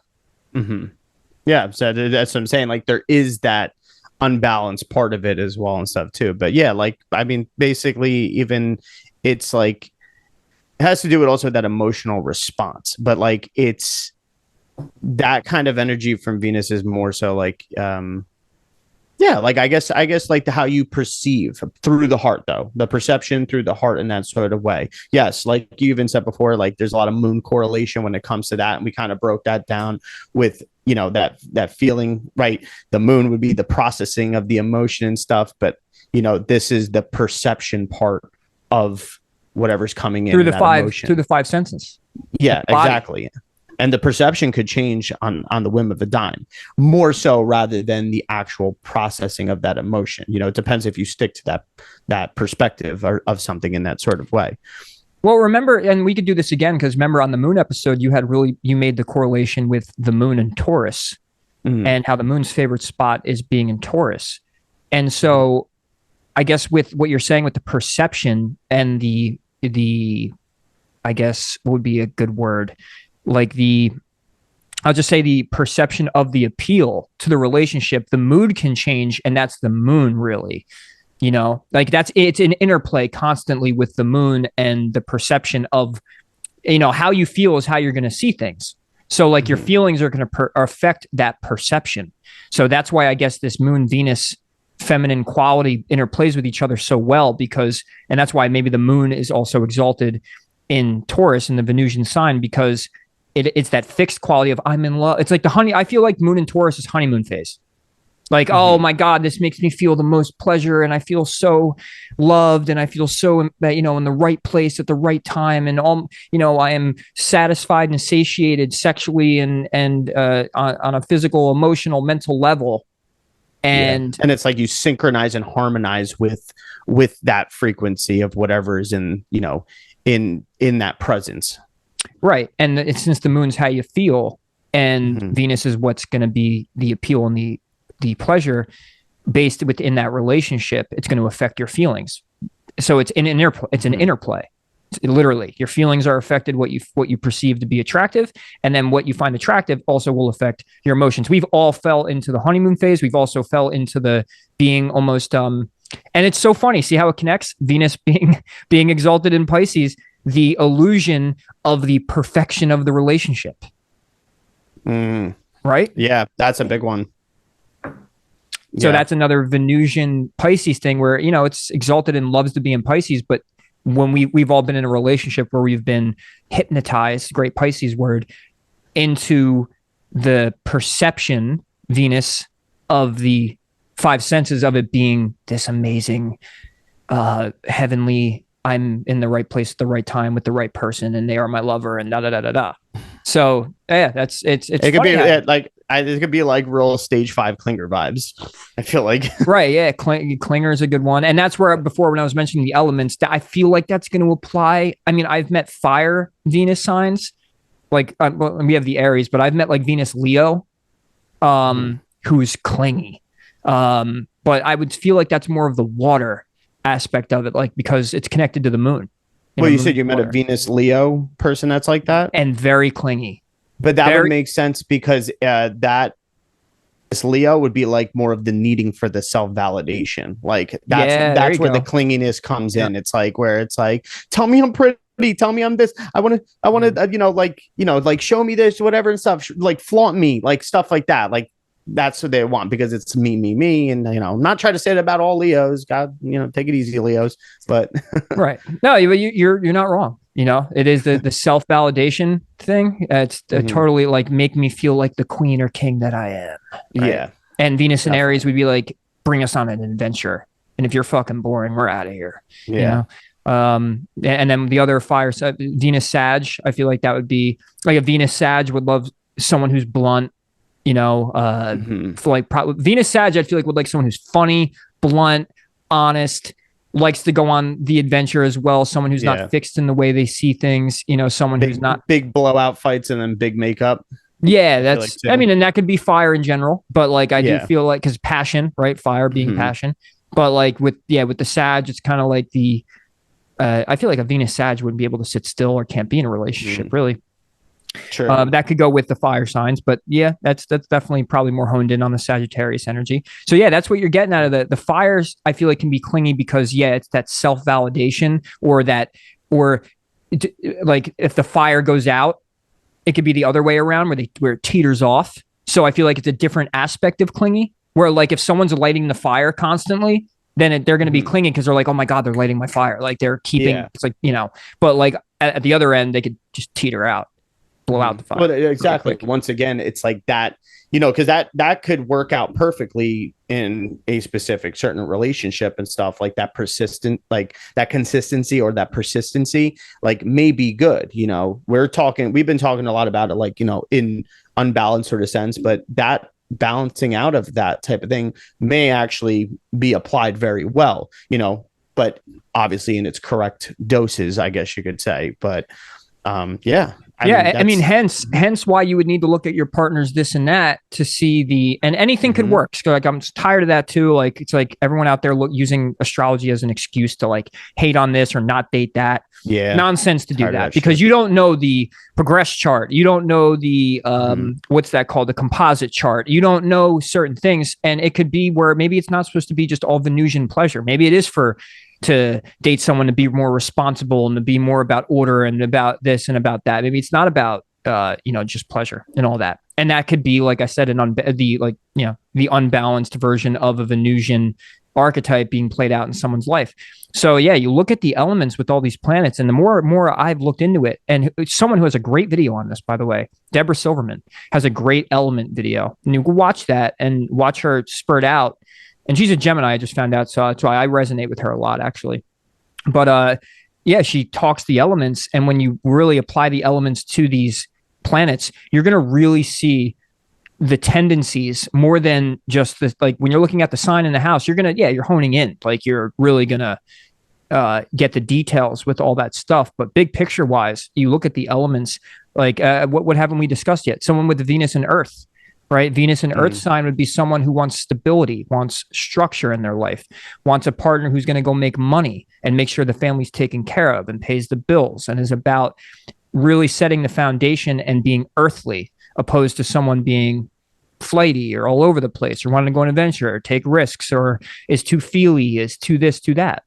Yeah. So that's what I'm saying. Like there is that unbalanced part of it as well and stuff too. But yeah, like, I mean, basically even it's like, it has to do with also that emotional response, but like it's that kind of energy from Venus is more so like, like, I guess like how you perceive through the heart, though, the perception through the heart in that sort of way. Yes. Like you even said before, like there's a lot of moon correlation when it comes to that. And we kind of broke that down with, that feeling, right? The moon would be the processing of the emotion and stuff. But, this is the perception part of whatever's coming in through the five senses. Yeah, exactly. And the perception could change on the whim of a dime, more so rather than the actual processing of that emotion. It depends if you stick to that perspective of something in that sort of way. Well, remember, and we could do this again, because remember on the moon episode, you made the correlation with the moon and Taurus, and how the moon's favorite spot is being in Taurus. And so I guess with what you're saying with the perception and the I guess would be a good word, like I'll just say the perception of the appeal to the relationship, the mood can change, and that's the moon really. Like it's an interplay constantly with the moon and the perception of, how you feel is how you're going to see things. So like your feelings are going to affect that perception. So that's why I guess this moon Venus feminine quality interplays with each other so well, and that's why maybe the moon is also exalted in Taurus in the Venusian sign, because it's that fixed quality of I'm in love. It's like I feel like moon in Taurus is honeymoon phase. Like, oh my God, this makes me feel the most pleasure, and I feel so loved, and I feel so, in the right place at the right time, and I am satisfied and satiated sexually and on a physical, emotional, mental level. And it's like you synchronize and harmonize with that frequency of whatever is in that presence. Right. And since the moon's how you feel, and Venus is what's going to be the appeal and the pleasure based within that relationship, it's going to affect your feelings. So it's an interplay. Literally, your feelings are affected what you perceive to be attractive, and then what you find attractive also will affect your emotions. We've all fell into the honeymoon phase. We've also fell into the being almost and it's so funny. See how it connects? Venus being exalted in Pisces, the illusion of the perfection of the relationship. Right? Yeah, that's a big one. So that's another Venusian Pisces thing where, it's exalted and loves to be in Pisces. But when we've all been in a relationship where we've been hypnotized, great Pisces word, into the perception, Venus, of the five senses of it being this amazing, heavenly, I'm in the right place at the right time with the right person, and they are my lover, and da da da da da. So yeah, it's it could be it could be like real stage 5 clinger vibes, I feel like. Right, yeah, clinger is a good one. And that's where before, when I was mentioning the elements, I feel like that's going to apply. I mean, I've met fire Venus signs, like we have the Aries, but I've met like Venus Leo, who's clingy, but I would feel like that's more of the water aspect of it, like because it's connected to the moon. Well, you said you met a Venus Leo person that's like that, and very clingy. But that would make sense because this Leo would be like more of the needing for the self-validation. Like that's where the clinginess comes in. It's like where it's like, tell me I'm pretty, tell me I'm this. I want to, like show me this, whatever and stuff. Like flaunt me, like stuff like that. Like that's what they want because it's me. And, I'm not trying to say that about all Leos. God, take it easy, Leos. But right. No, you're not wrong. It is the self-validation thing. It's totally like make me feel like the queen or king that I am. Right? Yeah. And Venus and Aries would be like, bring us on an adventure. And if you're fucking boring, we're out of here. Yeah. And then the other fire, Venus Sag, I feel like that would be like a Venus Sag would love someone who's blunt, Venus Sag, I feel like would like someone who's funny, blunt, honest, likes to go on the adventure as well. Someone who's not fixed in the way they see things, someone who's not big blowout fights and then big makeup. Yeah, that's, I mean, and that could be fire in general, but like, I do feel like, cause passion, right? Fire being passion, but like with the Sag, it's kind of like I feel like a Venus Sag wouldn't be able to sit still or can't be in a relationship really. Sure. That could go with the fire signs, but that's definitely probably more honed in on the Sagittarius energy. So that's what you're getting out of the fires. I feel like can be clingy because it's that self-validation or like if the fire goes out, it could be the other way around where it teeters off. So I feel like it's a different aspect of clingy where like if someone's lighting the fire constantly, then they're going to be clingy because they're like, oh my God, they're lighting my fire. Like they're keeping, it's like, but like at the other end, they could just teeter out. Blow out the fire. But exactly. Once again, it's like that, because that could work out perfectly in a specific certain relationship and stuff, like that persistent, like that consistency or that persistency, like may be good. We've been talking a lot about it, like, in unbalanced sort of sense, but that balancing out of that type of thing may actually be applied very well, but obviously in its correct doses, I guess you could say. But I mean, hence why you would need to look at your partners, this and that, to see and anything could work. So like, I'm tired of that too. Like, it's like everyone out there using astrology as an excuse to like hate on this or not date that. Yeah. Nonsense to do that because you don't know the progress chart. You don't know the, what's that called? The composite chart. You don't know certain things. And it could be where maybe it's not supposed to be just all Venusian pleasure. Maybe it is to date someone to be more responsible and to be more about order and about this and about that. Maybe it's not about just pleasure and all that. And that could be, like I said, the unbalanced version of a Venusian archetype being played out in someone's life. So yeah, you look at the elements with all these planets, and the more I've looked into it, and someone who has a great video on this, by the way, Deborah Silverman, has a great element video. And you can watch that and watch her spurt out. And she's a Gemini, I just found out. So that's why I resonate with her a lot, actually. But she talks the elements. And when you really apply the elements to these planets, you're going to really see the tendencies more than just like when you're looking at the sign in the house, you're honing in. Like, you're really going to get the details with all that stuff. But big picture wise, you look at the elements, like what haven't we discussed yet? Someone with the Venus and Earth. Right? Venus and Earth sign would be someone who wants stability, wants structure in their life, wants a partner who's going to go make money and make sure the family's taken care of and pays the bills, and is about really setting the foundation and being earthly, opposed to someone being flighty or all over the place or wanting to go on an adventure or take risks or is too feely, is too this, too that.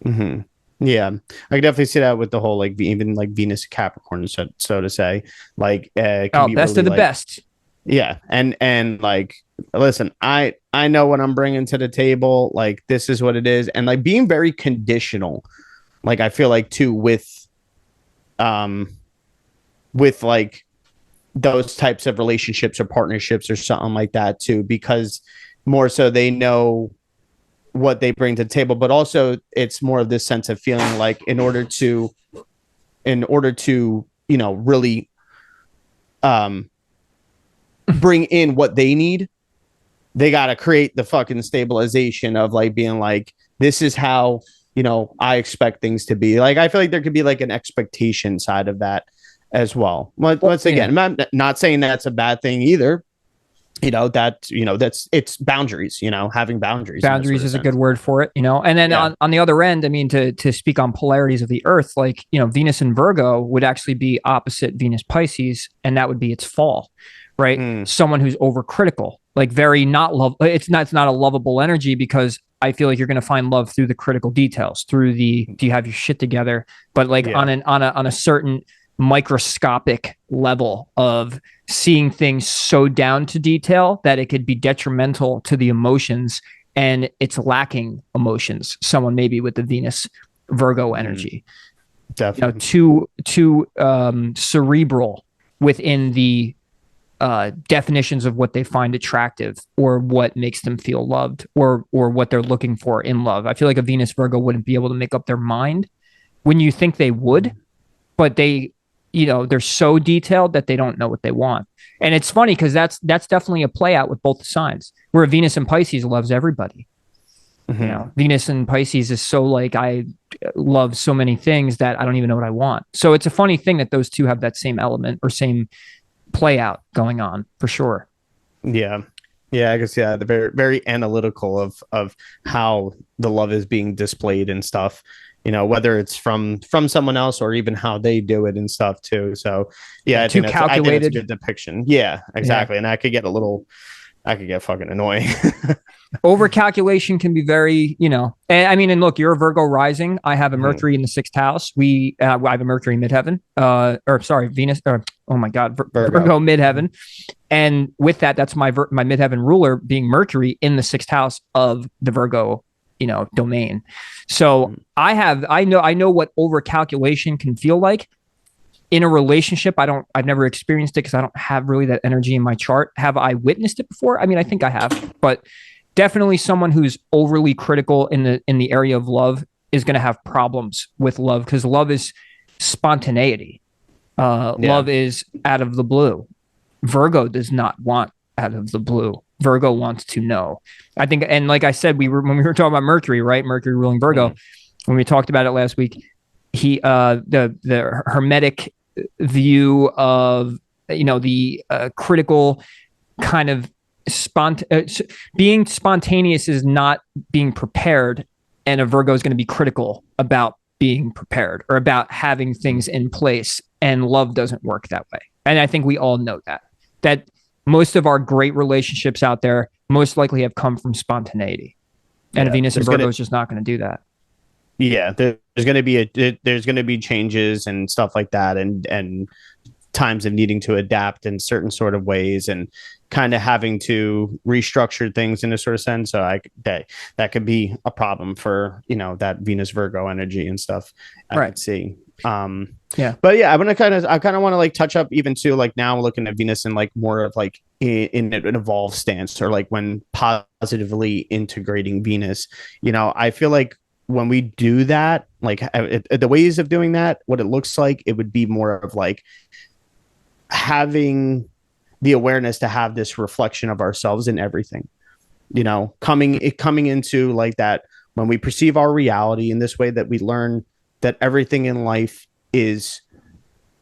Mm-hmm. Yeah, I can definitely see that with the whole, like, even like Venus Capricorn, so to say, like best really of the best. Yeah. And like, listen, I know what I'm bringing to the table. Like, this is what it is. And like being very conditional, like, I feel like too, with like those types of relationships or partnerships or something like that too, because more so they know what they bring to the table, but also it's more of this sense of feeling like in order to, really, bring in what they need, they got to create the fucking stabilization of like being like, this is how, I expect things to be. Like, I feel like there could be like an expectation side of that as well. Once again, I'm not saying that's a bad thing either. It's boundaries, having boundaries. Boundaries is a good word for it, and then on the other end, I mean, to speak on polarities of the Earth, like, Venus and Virgo would actually be opposite Venus Pisces, and that would be its fall. Right. Someone who's overcritical, like very not love. It's not a lovable energy, because I feel like you're going to find love through the critical details, through do you have your shit together? But like on a certain microscopic level of seeing things so down to detail that it could be detrimental to the emotions, and it's lacking emotions. Someone maybe with the Venus Virgo energy, definitely too cerebral within the definitions of what they find attractive or what makes them feel loved or what they're looking for in love. I feel like a Venus Virgo wouldn't be able to make up their mind when you think they would, but they're so detailed that they don't know what they want. And it's funny because that's definitely a play out with both the signs, where Venus and Pisces loves everybody. Mm-hmm. Venus and Pisces is so like, I love so many things that I don't even know what I want. So it's a funny thing that those two have that same element or same play out going on, for sure. Yeah, I guess the very, very analytical of how the love is being displayed and stuff, whether it's from someone else or even how they do it and stuff too. So I think that's a good depiction. Yeah, exactly. And I could get fucking annoying. Over calculation can be very, and I mean, and look, you're a Virgo rising. I have a Mercury in the 6th house. I have a Mercury midheaven, Venus, oh my God, Virgo midheaven. And with that's my midheaven ruler being Mercury in the 6th house of the Virgo, domain. So I know what over calculation can feel like in a relationship. I've never experienced it because I don't have really that energy in my chart. Have I witnessed it before? I mean, I think I have, but definitely someone who's overly critical in the area of love is going to have problems with love, because love is spontaneity. Love is out of the blue. Virgo does not want out of the blue. Virgo wants to know. I think, and like I said, when we were talking about Mercury, right? Mercury ruling Virgo, when we talked about it last week, the hermetic view of, the critical kind of being spontaneous is not being prepared, and a Virgo is going to be critical about being prepared or about having things in place, and love doesn't work that way. And I think we all know that most of our great relationships out there most likely have come from spontaneity, and Venus and Virgo is just not going to do that. Yeah, there's going to be changes and stuff like that, and times of needing to adapt in certain sort of ways, and kind of having to restructure things in a sort of sense. So that could be a problem for, that Venus Virgo energy and stuff. I could see. But yeah, I kind of want to like touch up even too, like now looking at Venus in like more of like in an evolved stance, or like when positively integrating Venus. I feel like when we do that, like the ways of doing that, what it looks like, it would be more of like having the awareness to have this reflection of ourselves in everything, coming into like that, when we perceive our reality in this way, that we learn that everything in life is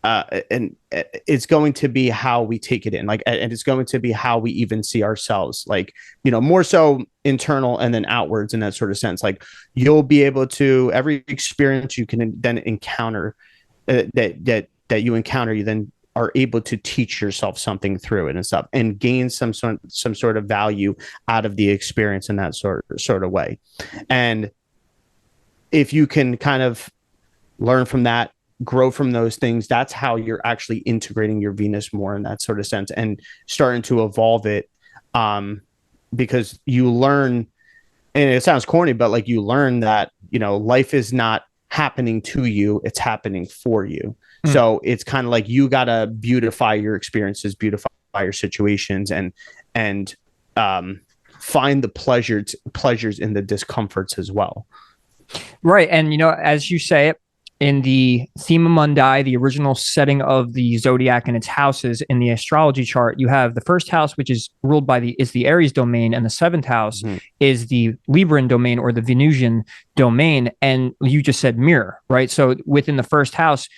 and it's going to be how we take it in, like, and it's going to be how we even see ourselves, like, more so internal and then outwards in that sort of sense. Like, you'll be able to, every experience you can then encounter, that you encounter, you then are able to teach yourself something through it and stuff, and gain some sort of value out of the experience in that sort of way. And if you can kind of learn from that, grow from those things, that's how you're actually integrating your Venus more in that sort of sense, and starting to evolve it, because you learn, and it sounds corny, but like, you learn that, life is not happening to you, it's happening for you. So it's kind of like, you got to beautify your experiences, beautify your situations, and find the pleasures in the discomforts as well. Right. And, as you say it, in the Thema Mundi, the original setting of the zodiac and its houses in the astrology chart, you have the first house, which is ruled by the Aries domain, and the seventh house is the Libran domain, or the Venusian domain. And you just said mirror, right? So within the first house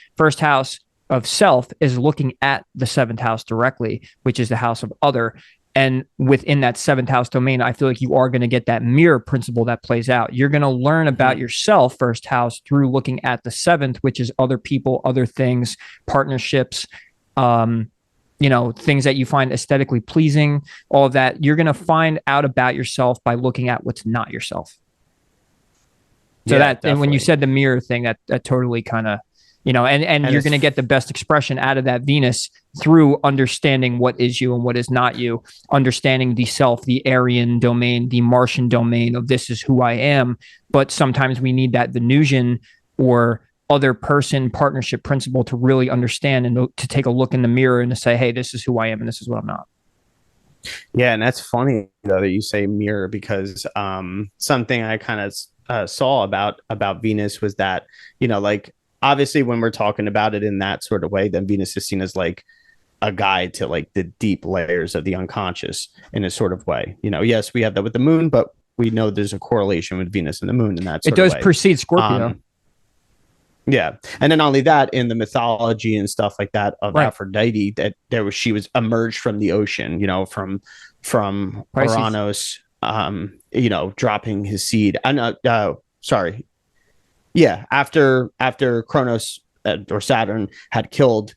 of self is looking at the seventh house directly, which is the house of other. And within that seventh house domain, I feel like you are going to get that mirror principle that plays out. You're going to learn about yourself, first house, through looking at the seventh, which is other people, other things, partnerships, things that you find aesthetically pleasing, all of that. You're going to find out about yourself by looking at what's not yourself. So and when you said the mirror thing, that totally kind of, and you're going to get the best expression out of that Venus through understanding what is you and what is not you, understanding the self, the Aryan domain, the Martian domain of this is who I am. But sometimes we need that Venusian or other person partnership principle to really understand, and to take a look in the mirror and to say, hey, this is who I am and this is what I'm not. Yeah. And that's funny though that you say mirror, because something I kind of saw about Venus was that, like, obviously when we're talking about it in that sort of way, then Venus is seen as like a guide to like the deep layers of the unconscious in a sort of way. Yes, we have that with the moon, but we know there's a correlation with Venus and the moon in that sort of way. It does precede Scorpio. Yeah. And then not only that, in the mythology and stuff like that of Aphrodite, that she was emerged from the ocean, from Uranus, dropping his seed. Yeah, after Kronos or Saturn had killed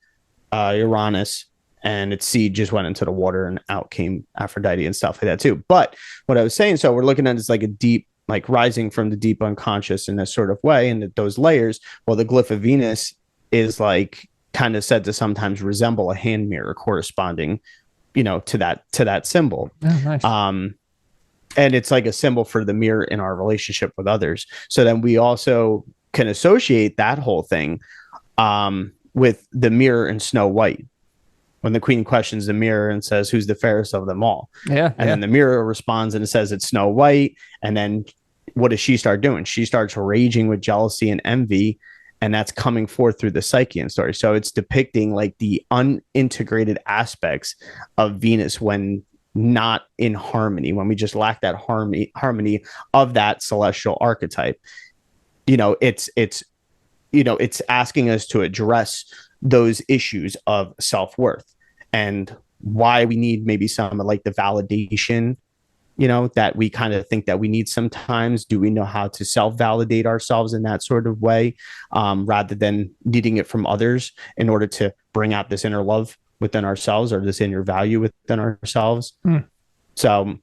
Uranus, and its seed just went into the water, and out came Aphrodite and stuff like that too. But what I was saying, so we're looking at it as like a deep, like rising from the deep unconscious in this sort of way, and those layers. Well, the glyph of Venus is like kind of said to sometimes resemble a hand mirror corresponding, to that symbol. Oh, nice. And it's like a symbol for the mirror in our relationship with others. So then we also can associate that whole thing with the mirror in Snow White. when the queen questions the mirror and says, who's the fairest of them all? And then the mirror responds and it says it's Snow White. And then what does she start doing? She starts raging with jealousy and envy, and that's coming forth through the psyche and story. So it's depicting like the unintegrated aspects of Venus when not in harmony, when we just lack that harmony of that celestial archetype. It's asking us to address those issues of self-worth and why we need maybe some like the validation, that we kind of think that we need sometimes. Do we know how to self-validate ourselves in that sort of way, rather than needing it from others in order to bring out this inner love within ourselves or this inner value within ourselves? So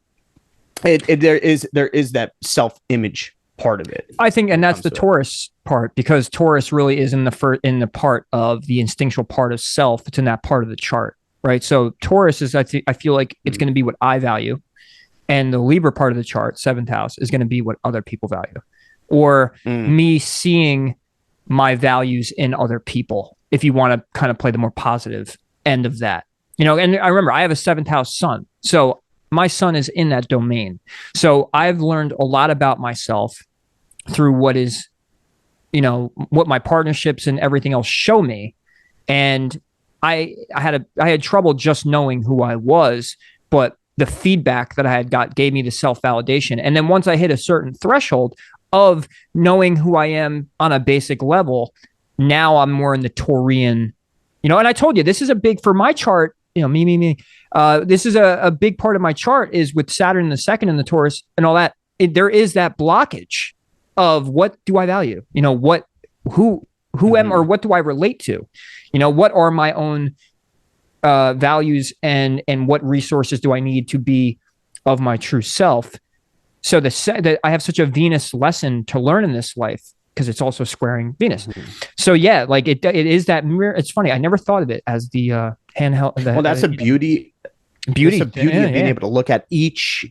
there is that self-image part of it, I think, and that's the Taurus part, because Taurus really is in the part of the instinctual part of self. It's in that part of the chart, right? So Taurus is, I feel like it's going to be what I value, and the Libra part of the chart, 7th house, is going to be what other people value, or me seeing my values in other people, if you want to kind of play the more positive end of that. And I remember I have a 7th house sun, so my sun is in that domain. So I've learned a lot about myself through what my partnerships and everything else show me. And I had trouble just knowing who I was, but the feedback that I had got gave me the self-validation. And then once I hit a certain threshold of knowing who I am on a basic level, now I'm more in the Taurian, and I told you, this is a big, for my chart, me. This is a big part of my chart, is with Saturn in the second in the Taurus and all that. There is that blockage of what do I value? Who am, or what do I relate to? What are my own values, and what resources do I need to be of my true self? So that I have such a Venus lesson to learn in this life, because it's also squaring Venus. So yeah, like it is that mirror. It's funny, I never thought of it as the handheld. Well, that's a beauty. Beauty of being able to look at each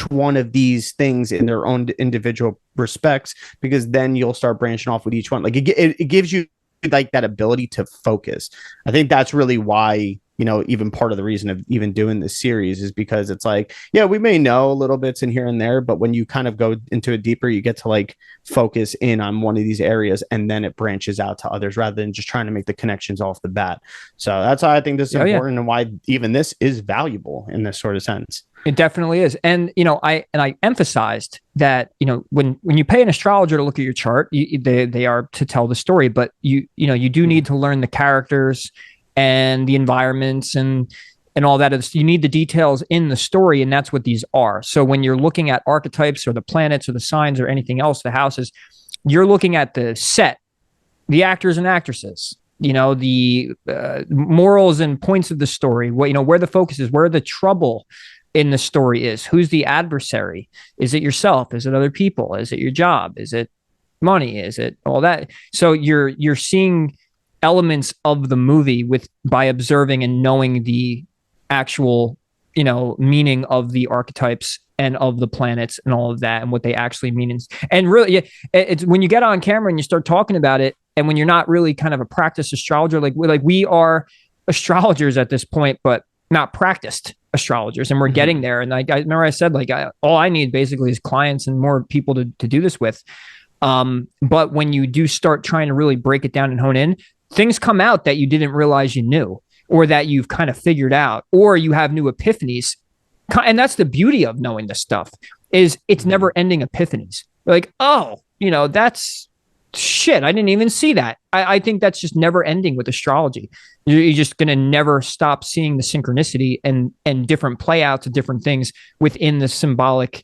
one of these things in their own individual respects, because then you'll start branching off with each one. Like it gives you like that ability to focus. I think that's really why, even part of the reason of even doing this series is because it's like, yeah, we may know little bits in here and there, but when you kind of go into it deeper, you get to like focus in on one of these areas, and then it branches out to others rather than just trying to make the connections off the bat. So that's why I think this is important, and why even this is valuable in this sort of sense. It definitely is. And, I emphasized that, when you pay an astrologer to look at your chart, they are to tell the story, but you do need to learn the characters and the environments and all that. You need the details in the story, and that's what these are. So when you're looking at archetypes or the planets or the signs or anything else, the houses, you're looking at the set, the actors and actresses, the morals and points of the story, where the focus is, where the trouble in the story is, who's the adversary. Is it yourself? Is it other people? Is it your job? Is it money? Is it all that? So you're seeing elements of the movie by observing and knowing the actual, meaning of the archetypes and of the planets and all of that, and what they actually mean. And really, it's when you get on camera and you start talking about it, and when you're not really kind of a practiced astrologer, like we are astrologers at this point, but not practiced astrologers, and we're getting there. And I remember I said, all I need basically is clients and more people to do this with. But when you do start trying to really break it down and hone in, things come out that you didn't realize you knew, or that you've kind of figured out, or you have new epiphanies. And that's the beauty of knowing this stuff, is it's never ending epiphanies. Like, oh, that's shit, I didn't even see that. I think that's just never ending with astrology. You're just going to never stop seeing the synchronicity and different playouts of different things within the symbolic,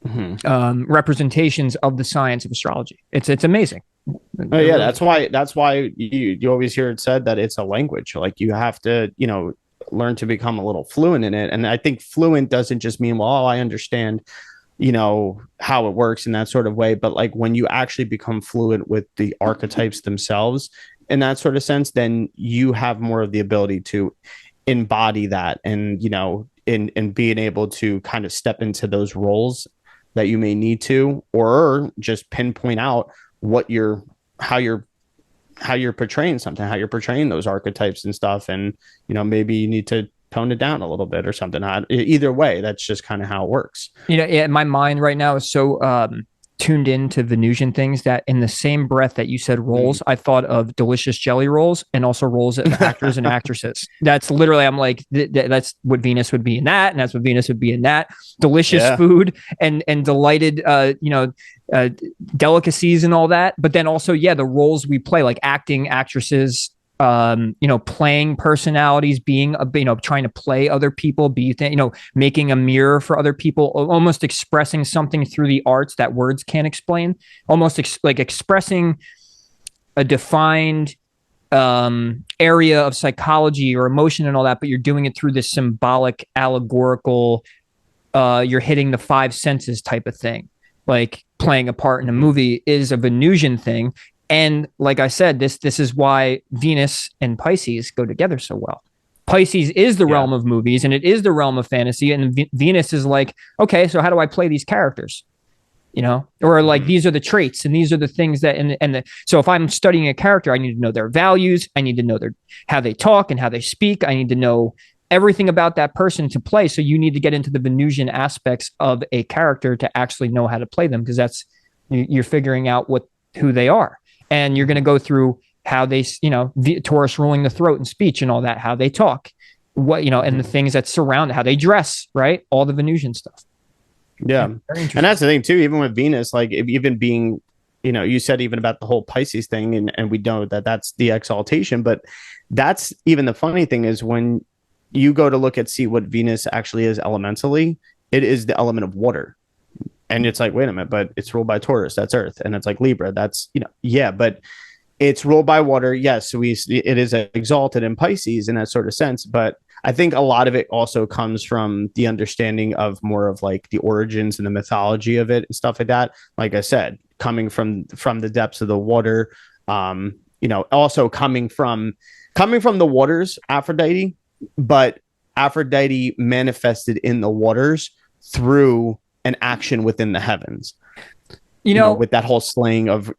representations of the science of astrology. It's amazing. Oh yeah, that's why you always hear it said that it's a language. Like you have to, learn to become a little fluent in it. And I think fluent doesn't just mean, well, I understand, how it works in that sort of way. But like when you actually become fluent with the archetypes themselves in that sort of sense, then you have more of the ability to embody that, and, in being able to kind of step into those roles that you may need to, or just pinpoint out how you're how you're portraying something, how you're portraying those archetypes and stuff. And, maybe you need to tone it down a little bit or something. Either way, that's just kind of how it works. Yeah, my mind right now is so tuned into Venusian things that in the same breath that you said rolls, I thought of delicious jelly rolls and also rolls of actors and actresses. That's literally, I'm like, that's what Venus would be in that, and that's what Venus would be in that. Delicious food and delighted, delicacies and all that. But then also, the roles we play, like acting, actresses, playing personalities, being trying to play other people, making a mirror for other people, almost expressing something through the arts that words can't explain, almost like expressing a defined area of psychology or emotion and all that, but you're doing it through this symbolic, allegorical, you're hitting the five senses type of thing. Like playing a part in a movie is a Venusian thing. And like I said, this is why Venus and Pisces go together so well. Pisces is the realm of movies, and it is the realm of fantasy. And Venus is like, okay, so how do I play these characters? Or like these are the traits, and these are the things that. So if I'm studying a character, I need to know their values. I need to know how they talk and how they speak. I need to know everything about that person to play. So you need to get into the Venusian aspects of a character to actually know how to play them, because that's you're figuring out who they are. And you're going to go through how they, Taurus ruling the throat and speech and all that, how they talk, and the things that surround how they dress, right? All the Venusian stuff. Yeah. And that's the thing too, even with Venus, like even being, you said even about the whole Pisces thing, and we know that that's the exaltation, but that's even the funny thing is when you go to see what Venus actually is elementally, it is the element of water. And it's like, wait a minute, but it's ruled by Taurus, that's Earth. And it's like Libra, that's, but it's ruled by water. Yes, it is exalted in Pisces in that sort of sense. But I think a lot of it also comes from the understanding of more of like the origins and the mythology of it and stuff like that. Like I said, coming from the depths of the water, also coming from the waters, Aphrodite, but Aphrodite manifested in the waters through an action within the heavens, with that whole slaying of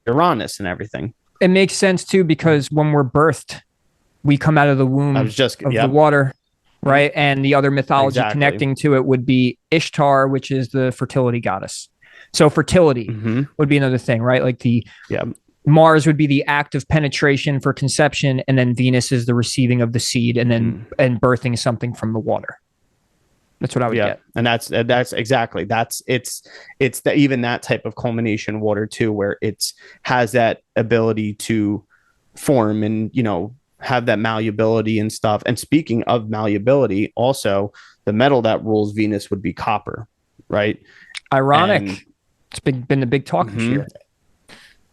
Uranus and everything. It makes sense too, because when we're birthed, we come out of the womb of the water, right? And the other mythology connecting to it would be Ishtar, which is the fertility goddess. So fertility would be another thing, right? Like Mars would be the act of penetration for conception, and then Venus is the receiving of the seed and then and birthing something from the water. That's what I would get. And that's exactly, it's even that type of culmination water too, where it's has that ability to form and, have that malleability and stuff. And speaking of malleability, also the metal that rules Venus would be copper, right? Ironic. It's been the big talk this year.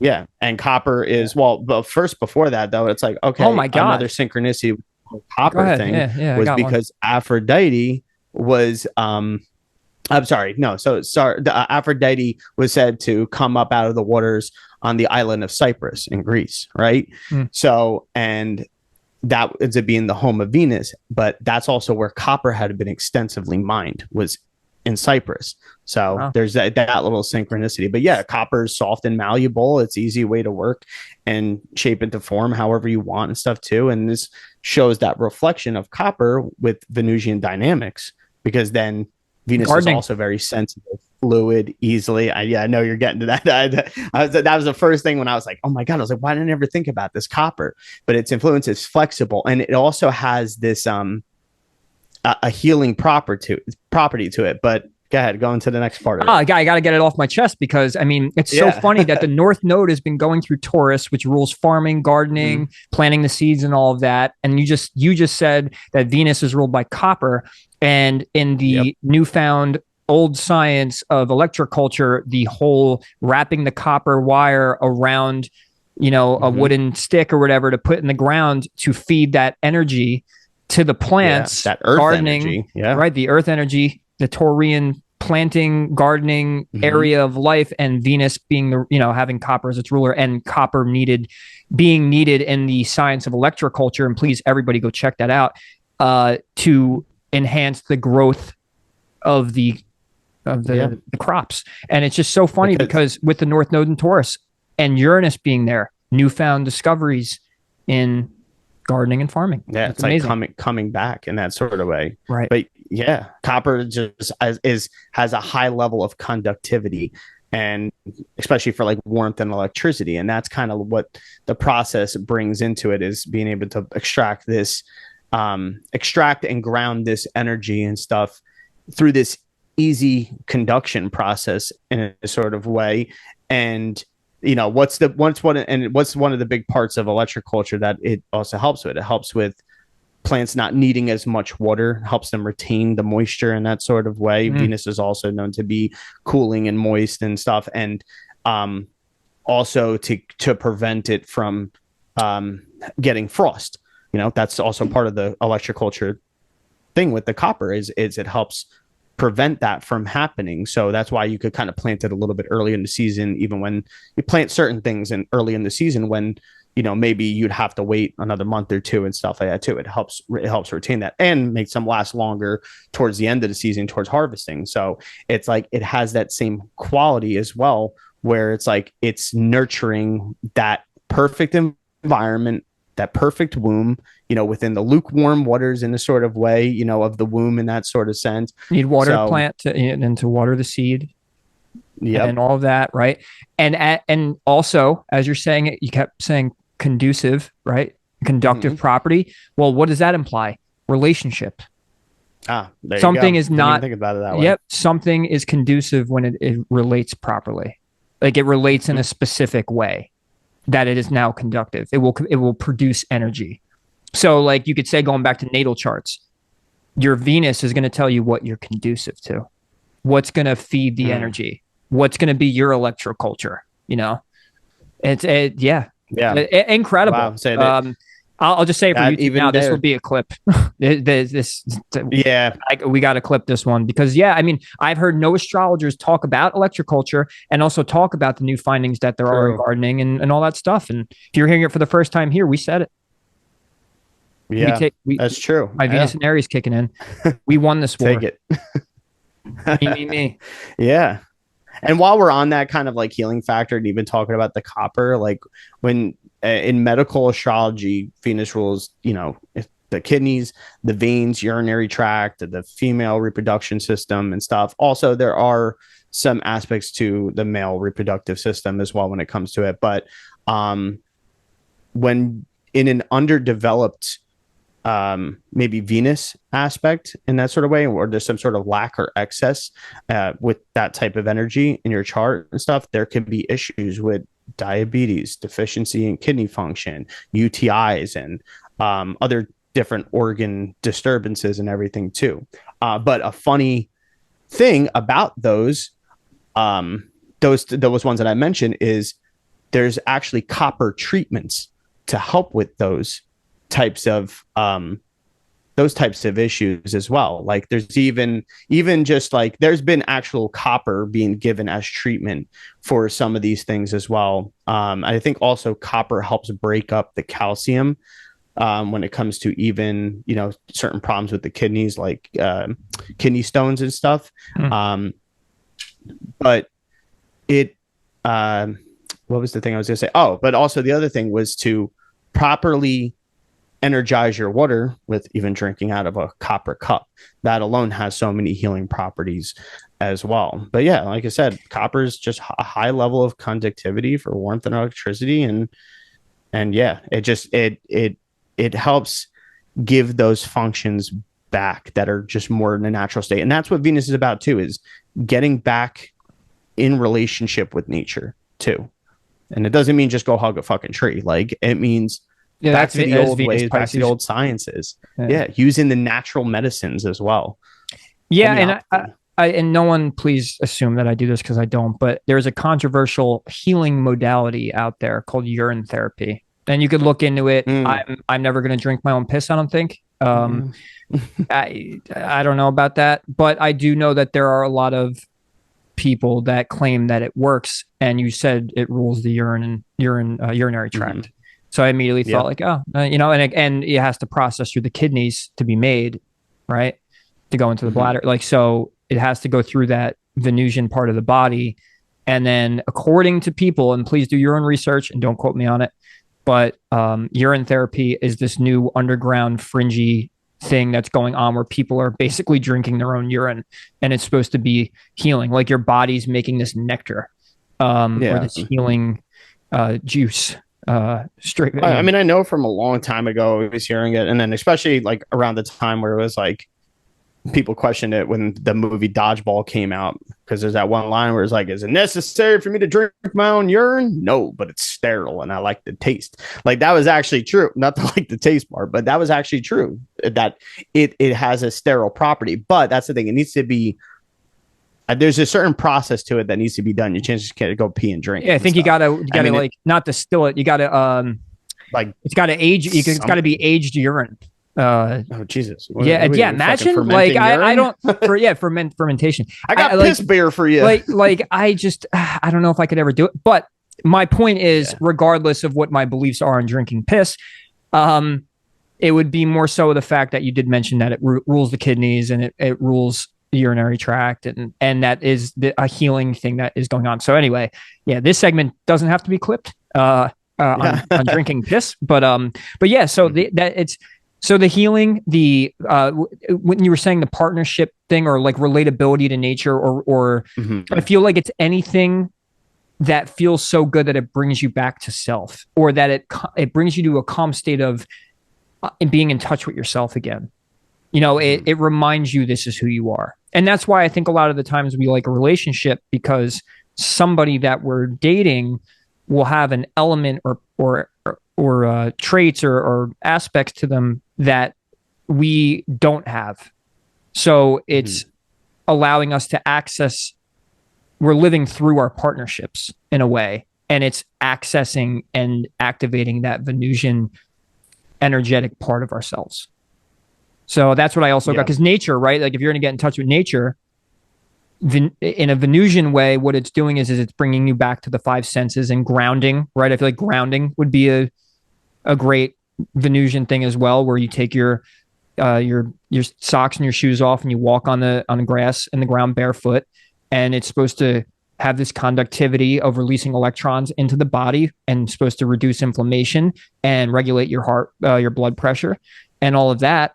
Yeah. And copper is, but first before that though, it's like, okay, oh my God, another synchronicity with the copper thing was because Aphrodite was Aphrodite was said to come up out of the waters on the island of Cyprus in Greece, right? So, and that ends up being the home of Venus, but that's also where copper had been extensively mined, was in Cyprus. So there's that little synchronicity. But copper is soft and malleable. It's easy way to work and shape into form however you want and stuff too. And this shows that reflection of copper with Venusian dynamics, because then Venus is also very sensitive, fluid, easily. I know you're getting to that. That was the first thing when I was like, oh my God, I was like, why didn't I ever think about this copper? But its influence is flexible, and it also has this a healing property to it. But go ahead, go into the next part of it. I got to get it off my chest, because I mean, it's so funny that the North Node has been going through Taurus, which rules farming, gardening, planting the seeds and all of that. And you just said that Venus is ruled by copper. And in the newfound old science of electroculture, the whole wrapping the copper wire around, a wooden stick or whatever to put in the ground to feed that energy to the plants, that earth gardening, energy. Right? The earth energy, the Taurian planting, gardening area of life, and Venus being the, having copper as its ruler, and copper being needed in the science of electroculture. And please, everybody go check that out, to enhance the growth of the crops. And it's just so funny because with the North Node in Taurus and Uranus being there, newfound discoveries in gardening and farming. Yeah, it's like amazing. coming back in that sort of way. Right. But yeah, copper just has a high level of conductivity, and especially for like warmth and electricity. And that's kind of what the process brings into it, is being able to extract and ground this energy and stuff through this easy conduction process in a sort of way. And what's one of the big parts of electric culture that it also helps with? It helps with plants not needing as much water, helps them retain the moisture in that sort of way. Venus is also known to be cooling and moist and stuff, and also to prevent it from getting frost. That's also part of the electric culture thing with the copper, is it helps prevent that from happening. So that's why you could kind of plant it a little bit early in the season, even when you plant certain things in early in the season, when maybe you'd have to wait another month or two and stuff like that too. It helps retain that and makes them last longer towards the end of the season, towards harvesting. So it's like it has that same quality as well, where it's like it's nurturing that perfect environment, that perfect womb, within the lukewarm waters in a sort of way, of the womb in that sort of sense. You need water to plant and to water the seed. Yeah. And all of that, right? And also, as you're saying it, you kept saying conducive, right? Conductive property. Well, what does that imply? Relationship. Something is not. Think about it that way. Yep. Something is conducive when it relates properly. Like it relates in a specific way that it is now conductive. It will produce energy. So like you could say, going back to natal charts, your Venus is going to tell you what you're conducive to, what's going to feed the energy, what's going to be your electroculture. Incredible. Wow, I'll just say it for YouTube now. This will be a clip. We got to clip this one because I mean, I've heard no astrologers talk about electroculture and also talk about the new findings that there are in gardening and all that stuff. And if you're hearing it for the first time here, we said it. Yeah, that's true. My Venus and Aries kicking in. We won this war. Take it. me. Yeah. And while we're on that kind of like healing factor and even talking about the copper, like when in medical astrology, Venus rules, the kidneys, the veins, urinary tract, the female reproduction system and stuff. Also, there are some aspects to the male reproductive system as well when it comes to it. But when in an underdeveloped maybe Venus aspect in that sort of way, or there's some sort of lack or excess with that type of energy in your chart and stuff, there can be issues with diabetes, deficiency in kidney function, UTIs, and other different organ disturbances and everything too. But a funny thing about those ones that I mentioned is there's actually copper treatments to help with those types of issues as well. Like there's even just like there's been actual copper being given as treatment for some of these things as well. I think also copper helps break up the calcium when it comes to even certain problems with the kidneys, like kidney stones and stuff. But it what was the thing I was gonna say? Oh, but also the other thing was to properly energize your water with even drinking out of a copper cup. That alone has so many healing properties as well. But yeah, like I said, copper is just a high level of conductivity for warmth and electricity, and yeah, it helps give those functions back that are just more in a natural state. And that's what Venus is about too, is getting back in relationship with nature too. And it doesn't mean just go hug a fucking tree. Like it means back to the old ways, back to the old sciences. Yeah, using the natural medicines as well. Yeah, and and no one please assume that I do this because I don't, but there's a controversial healing modality out there called urine therapy. And you could look into it. I'm never going to drink my own piss, I don't think. I don't know about that, but I do know that there are a lot of people that claim that it works, and you said it rules the urinary tract. So I immediately thought like, and it has to process through the kidneys to be made, right? To go into the bladder. Like, so it has to go through that Venusian part of the body. And then according to people, and please do your own research and don't quote me on it, but urine therapy is this new underground fringy thing that's going on where people are basically drinking their own urine, and it's supposed to be healing. Like your body's making this nectar or this healing juice. Straight. I mean, I know from a long time ago I was hearing it, and then especially like around the time where it was like people questioned it when the movie Dodgeball came out, because there's that one line where it's like, is it necessary for me to drink my own urine? No, but it's sterile and I like the taste. Like that was actually true. Not to like the taste part, but that was actually true, that it has a sterile property. But that's the thing, it needs to be there's a certain process to it that needs to be done. You just can't go pee and drink. Yeah, I think you gotta like not distill it. You gotta like it's gotta age. It's gotta be aged urine. Oh Jesus! Yeah. Imagine like I don't fermentation. I got piss beer for you. Like I don't know if I could ever do it. But my point is, regardless of what my beliefs are on drinking piss, it would be more so the fact that you did mention that it rules the kidneys and it rules the urinary tract, and that is a healing thing that is going on. So anyway, yeah, this segment doesn't have to be clipped on drinking piss, but yeah. So So the healing, when you were saying the partnership thing or like relatability to nature, or I feel like it's anything that feels so good that it brings you back to self, or that it brings you to a calm state of being in touch with yourself again. You know, it reminds you this is who you are. And that's why I think a lot of the times we like a relationship, because somebody that we're dating will have an element or traits or aspects to them that we don't have. So it's allowing us to access, we're living through our partnerships in a way, and it's accessing and activating that Venusian energetic part of ourselves. So that's what I also got, because nature, right? Like if you're going to get in touch with nature in a Venusian way, what it's doing is it's bringing you back to the five senses and grounding, right? I feel like grounding would be a great Venusian thing as well, where you take your socks and your shoes off and you walk on the grass and the ground barefoot, and it's supposed to have this conductivity of releasing electrons into the body and supposed to reduce inflammation and regulate your heart, your blood pressure, and all of that.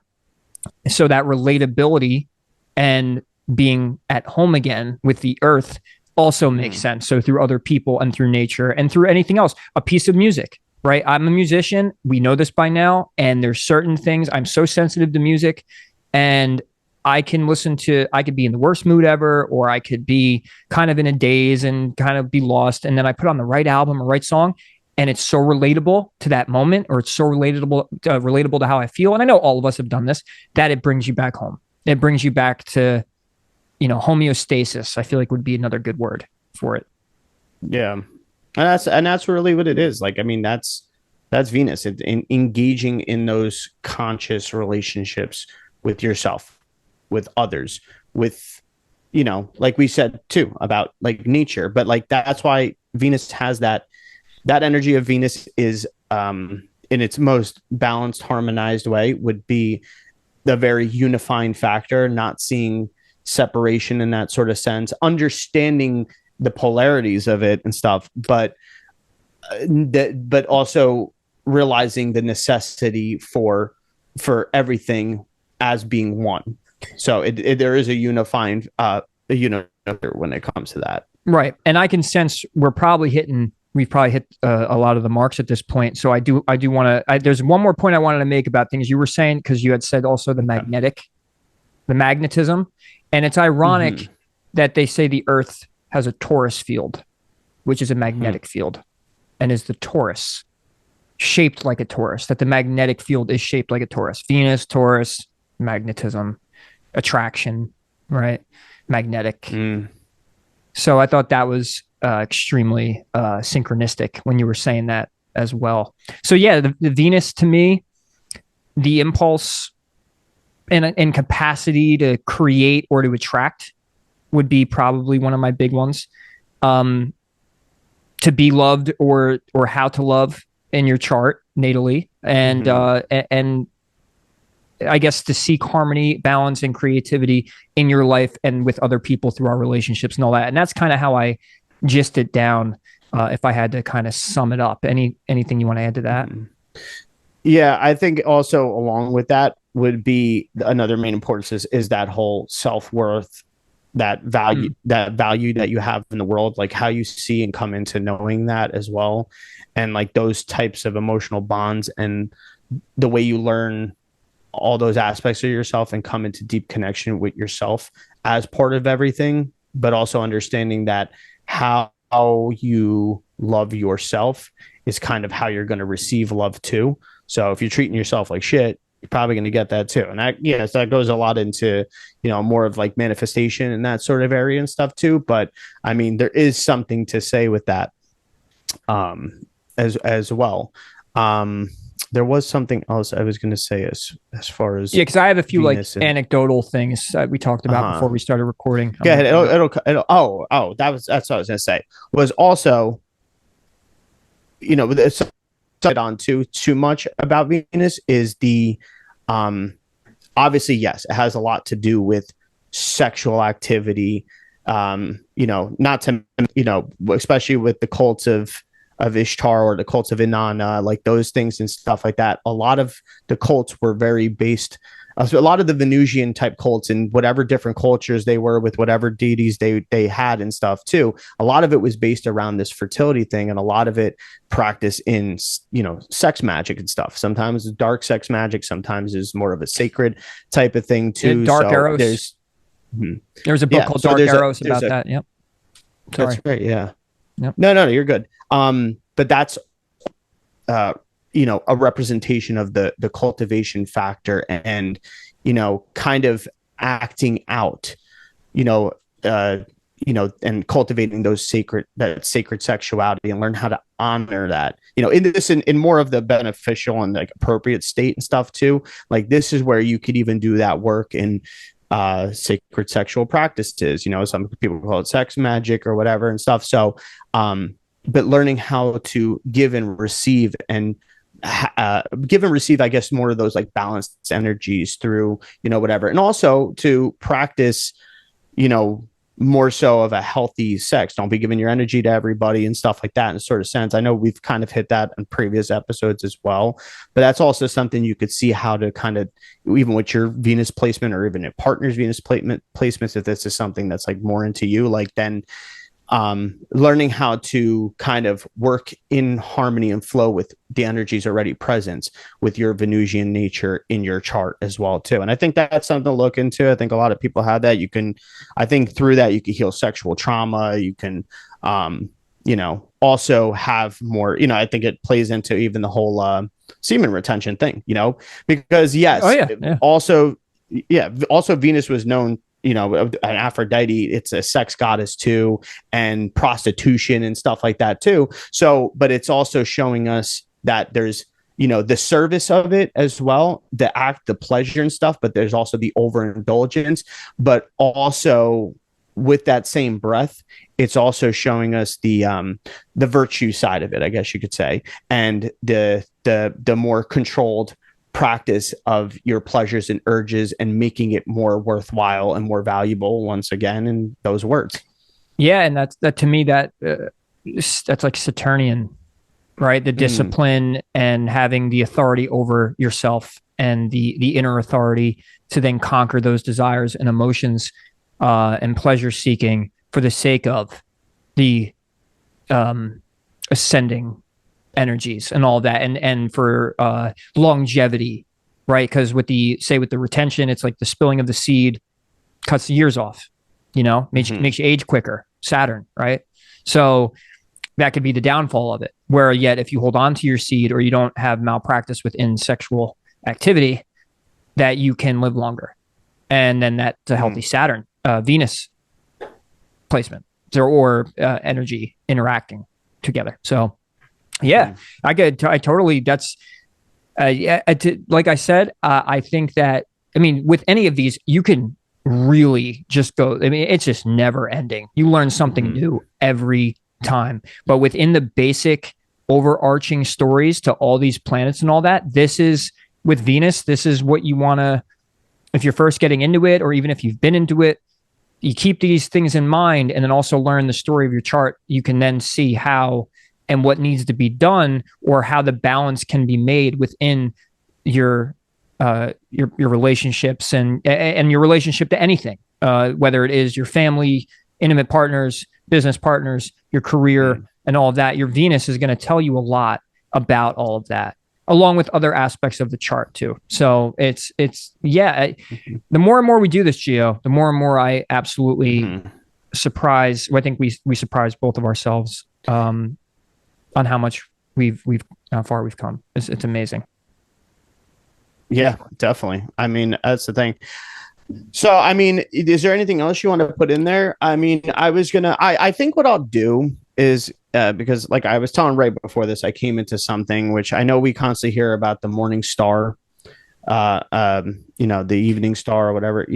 So that relatability and being at home again with the earth also makes sense. So through other people and through nature and through anything else, a piece of music, right? I'm a musician. We know this by now. And there's certain things, I'm so sensitive to music, and I can I could be in the worst mood ever, or I could be kind of in a daze and kind of be lost. And then I put on the right album or right song, and it's so relatable to that moment, or it's so relatable to how I feel. And I know all of us have done this, that it brings you back home. It brings you back to, homeostasis, I feel like would be another good word for it. Yeah. And that's really what it is. Like, I mean, that's Venus, engaging in those conscious relationships with yourself, with others, with, like we said too, about like nature, but like, that's why Venus has that energy of Venus is, in its most balanced, harmonized way, would be the very unifying factor, not seeing separation in that sort of sense, understanding the polarities of it and stuff, but also realizing the necessity for everything as being one. So there is a unifying when it comes to that. Right. And I can sense we've probably hit a lot of the marks at this point. So I do want to, there's one more point I wanted to make about things you were saying, because you had said also the magnetism. And it's ironic that they say the earth has a torus field, which is a magnetic field, and is the torus shaped like a torus, that the magnetic field is shaped like a torus. Venus, Taurus, magnetism, attraction, right? Magnetic. So I thought that was extremely synchronistic when you were saying that as well. So yeah, the Venus, to me, the impulse and capacity to create or to attract would be probably one of my big ones. To be loved or how to love in your chart natally, and I guess to seek harmony, balance, and creativity in your life and with other people through our relationships and all that. And that's kind of how I gist it down if I had to kind of sum it up. Anything you want to add to that? Yeah, I think also along with that would be another main importance is that whole self-worth, that value that you have in the world, like how you see and come into knowing that as well. And like those types of emotional bonds and the way you learn all those aspects of yourself and come into deep connection with yourself as part of everything, but also understanding that how you love yourself is kind of how you're going to receive love too. So if you're treating yourself like shit, you're probably going to get that too. And that, yes, that goes a lot into, more of like manifestation and that sort of area and stuff too. But I mean, there is something to say with that, as well. There was something else I was going to say as far as because I have a few Venus like anecdotal things that we talked about before we started recording. Go ahead. That's what I was going to say. Was also, it's on too much about Venus is the, obviously yes, it has a lot to do with sexual activity. Not to especially with the cults of Ishtar or the cults of Inanna, like those things and stuff like that. A lot of the cults were very based. So a lot of the Venusian type cults and whatever different cultures they were with whatever deities they had and stuff too. A lot of it was based around this fertility thing, and a lot of it practiced in sex magic and stuff. Sometimes dark sex magic, sometimes is more of a sacred type of thing too. Dark Eros. There's a book called Dark Eros about that. Yep. Sorry. That's right. Yeah. Yep. No, you're good. But that's a representation of the cultivation factor and kind of acting out, and cultivating that sacred sexuality and learn how to honor that, in more of the beneficial and like appropriate state and stuff too. Like this is where you could even do that work in sacred sexual practices. Some people call it sex magic or whatever and stuff. So, but learning how to give and receive and receive, I guess, more of those like balanced energies through, whatever. And also to practice, more so of a healthy sex. Don't be giving your energy to everybody and stuff like that in a sort of sense. I know we've kind of hit that in previous episodes as well, but that's also something you could see how to kind of, even with your Venus placement or even a partner's Venus placements, if this is something that's like more into you, like then learning how to kind of work in harmony and flow with the energies already present with your Venusian nature in your chart as well too. And I think that's something to look into. I think a lot of people have that. I think through that you can heal sexual trauma. You can, also have more, I think it plays into even the whole semen retention thing, because yes, also Venus was known, an Aphrodite, it's a sex goddess too, and prostitution and stuff like that too. So, but it's also showing us that there's, the service of it as well, the pleasure and stuff, but there's also the overindulgence, but also with that same breath, it's also showing us the virtue side of it, I guess you could say, and the more controlled practice of your pleasures and urges and making it more worthwhile and more valuable once again in those words. Yeah. And that to me, that's like Saturnian, right? The discipline and having the authority over yourself and the inner authority to then conquer those desires and emotions and pleasure seeking for the sake of the ascending energies and all that, and for longevity, right? Because with the retention, it's like the spilling of the seed cuts the years off, makes you age quicker. Saturn, right? So that could be the downfall of it. Where yet, if you hold on to your seed or you don't have malpractice within sexual activity, that you can live longer, and then that's a healthy Saturn, Venus placement, or energy interacting together. So. Yeah, I totally, that's, like I said, I think that, with any of these, you can really just go, it's just never ending. You learn something new every time, but within the basic overarching stories to all these planets and all that, with Venus, this is what you want to, if you're first getting into it, or even if you've been into it, you keep these things in mind and then also learn the story of your chart, you can then see how and what needs to be done, or how the balance can be made within your relationships and your relationship to anything, whether it is your family, intimate partners, business partners, your career, and all of that. Your Venus is going to tell you a lot about all of that, along with other aspects of the chart too. So it's the more and more we do this, Gio, the more and more I absolutely surprise. I think we surprise both of ourselves on how much how far we've come. It's amazing. Yeah, definitely. I mean, that's the thing. So, I mean, is there anything else you want to put in there? I mean, I think what I'll do is, because like I was telling right before this, I came into something which I know we constantly hear about, the morning star, the evening star or whatever,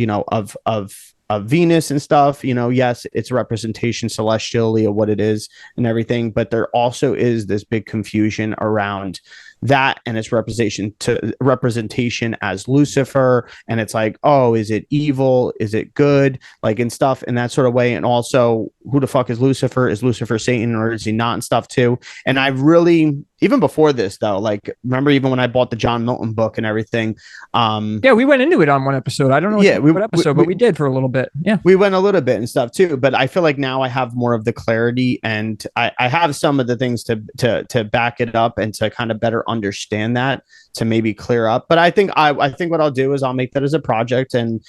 of Venus and stuff. Yes, it's a representation celestially of what it is and everything, but there also is this big confusion around that and its representation as Lucifer, and it's like, oh, is it evil, is it good, like, and stuff in that sort of way. And also, who the fuck is Lucifer? Is Lucifer Satan, or is he not, and stuff too. And I really, even before this though, like, remember even when I bought the John Milton book and everything, we went into it on one episode. I don't know what episode, but we did for a little bit. Yeah, we went a little bit and stuff too, but I feel like now I have more of the clarity, and I have some of the things to back it up and to kind of better understand that, to maybe clear up. But I think what I'll do is I'll make that as a project, and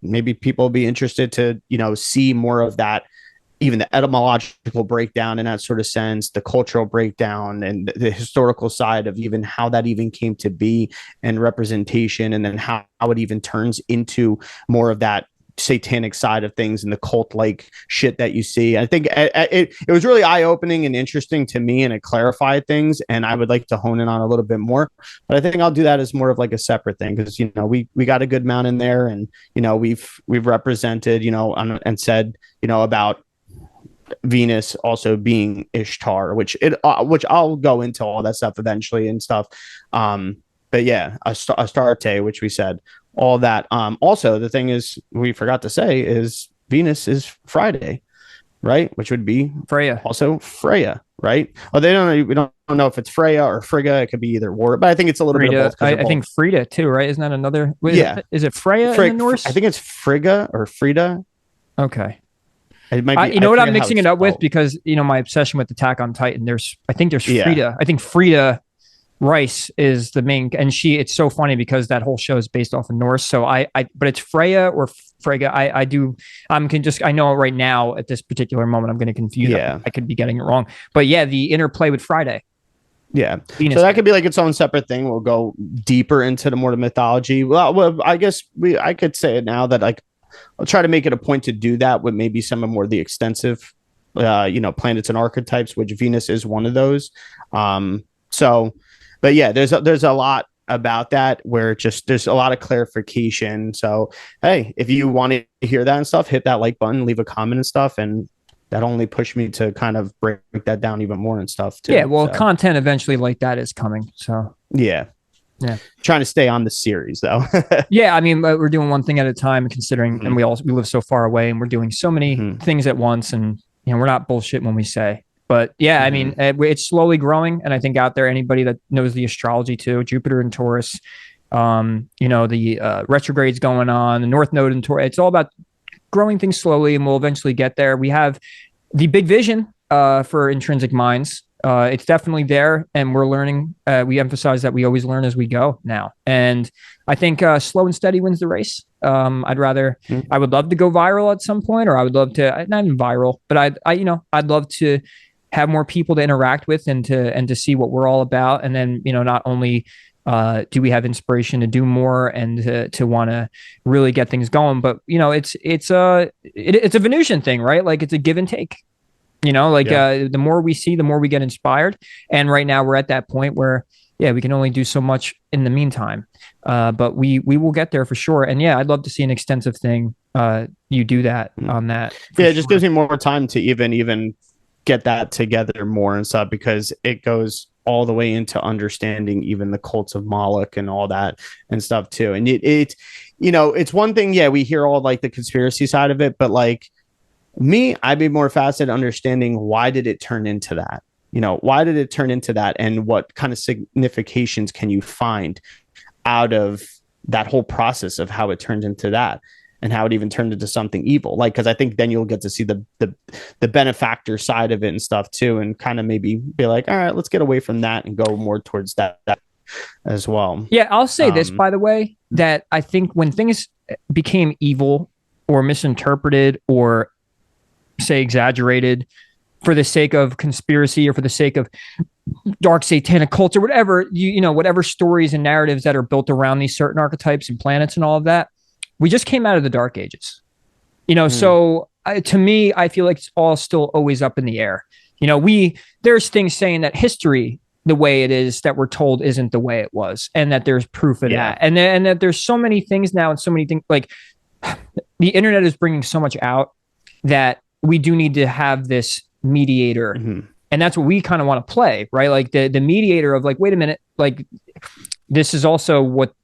maybe people will be interested to see more of that, even the etymological breakdown in that sort of sense, the cultural breakdown, and the historical side of even how that even came to be, and representation, and then how it even turns into more of that satanic side of things and the cult like shit that you see. I think it was really eye-opening and interesting to me, and it clarified things, and I would like to hone in on a little bit more, but I think I'll do that as more of like a separate thing, because we got a good amount in there, and we've represented and said about Venus also being Ishtar, which I'll go into all that stuff eventually and stuff. But yeah, Astarte, which we said, all that. Also, the thing is, we forgot to say is Venus is Friday, right? Which would be Freya. Also Freya, right? Oh, we don't know if it's Freya or Frigga. It could be either war, but I think it's a little Frida, bit of both. I think Frida too, right? Isn't that another? Is it Freya in the Norse? I think it's Frigga or Frida. Okay. It might be, what I'm mixing it up with, because my obsession with Attack on Titan. I think there's Frida. Yeah. I think Frida Rice is the main, and it's so funny because that whole show is based off of Norse. So but it's Freya or Frigga. I know right now at this particular moment I'm going to confuse. Yeah. I could be getting it wrong, but yeah, the interplay with Friday. Yeah. Venus. So that could be like its own separate thing. We'll go deeper into the more mythology. Well, I guess I could say it now that I'll try to make it a point to do that with maybe some of more the extensive, planets and archetypes, which Venus is one of those. But yeah, there's a lot about that where there's a lot of clarification. So, hey, if you want to hear that and stuff, hit that like button, leave a comment and stuff. And that only pushed me to kind of break that down even more and stuff too. Yeah. Well, content eventually like that is coming. So yeah. Trying to stay on the series though. Yeah. I mean, we're doing one thing at a time, considering, and we live so far away, and we're doing so many things at once, and we're not bullshit when we say. But yeah, I mean, it's slowly growing. And I think out there, anybody that knows the astrology too, Jupiter and Taurus, the retrogrades going on, the North Node and Taurus, it's all about growing things slowly, and we'll eventually get there. We have the big vision for Intrinsic Minds. It's definitely there, and we're learning. We emphasize that we always learn as we go now. And I think slow and steady wins the race. I would love to go viral at some point, or I would love to, not even viral, but I'd love to have more people to interact with and to see what we're all about. And then, not only do we have inspiration to do more and to want to really get things going, but it's a Venusian thing, right? Like, it's a give and take, the more we see, the more we get inspired. And right now we're at that point where, we can only do so much in the meantime. But we will get there for sure. And I'd love to see an extensive thing. You do that on that. Yeah. It just gives me more time to even get that together more and stuff, because it goes all the way into understanding even the cults of Moloch and all that and stuff too. And it it's one thing, yeah, we hear all like the conspiracy side of it, but like me, I'd be more fascinated understanding why did it turn into that? Why did it turn into that, and what kind of significations can you find out of that whole process of how it turned into that, and how it even turned into something evil? Like, because I think then you'll get to see the benefactor side of it and stuff too, and kind of maybe be like, all right, let's get away from that and go more towards that as well. Yeah, I'll say this, by the way, that I think when things became evil or misinterpreted or say exaggerated for the sake of conspiracy or for the sake of dark satanic cults or whatever, whatever stories and narratives that are built around these certain archetypes and planets and all of that, we just came out of the dark ages, so to me, I feel like it's all still always up in the air. There's things saying that history, the way it is that we're told, isn't the way it was, and that there's proof of that. And that there's so many things now and so many things, like the internet is bringing so much out that we do need to have this mediator. And that's what we kind of want to play, right? Like the mediator of like, wait a minute, like this is also what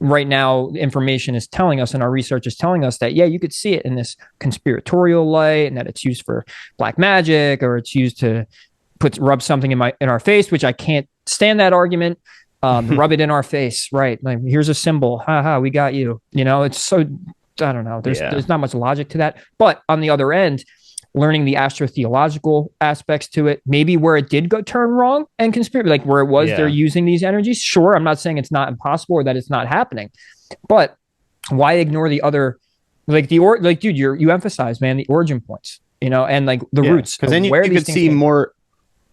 right now information is telling us, and our research is telling us that, yeah, you could see it in this conspiratorial light, and that it's used for black magic, or it's used to rub something in our face, which I can't stand that argument. Rub it in our face, right? Like, here's a symbol, haha, we got you. It's so, I don't know. There's not much logic to that. But on the other end, learning the astrotheological aspects to it, maybe where it did go turn wrong and conspiracy, like where it was they're using these energies. Sure, I'm not saying it's not impossible or that it's not happening, but why ignore the other, like dude, you emphasize, man, the origin points, and like the roots. Because then you could see more.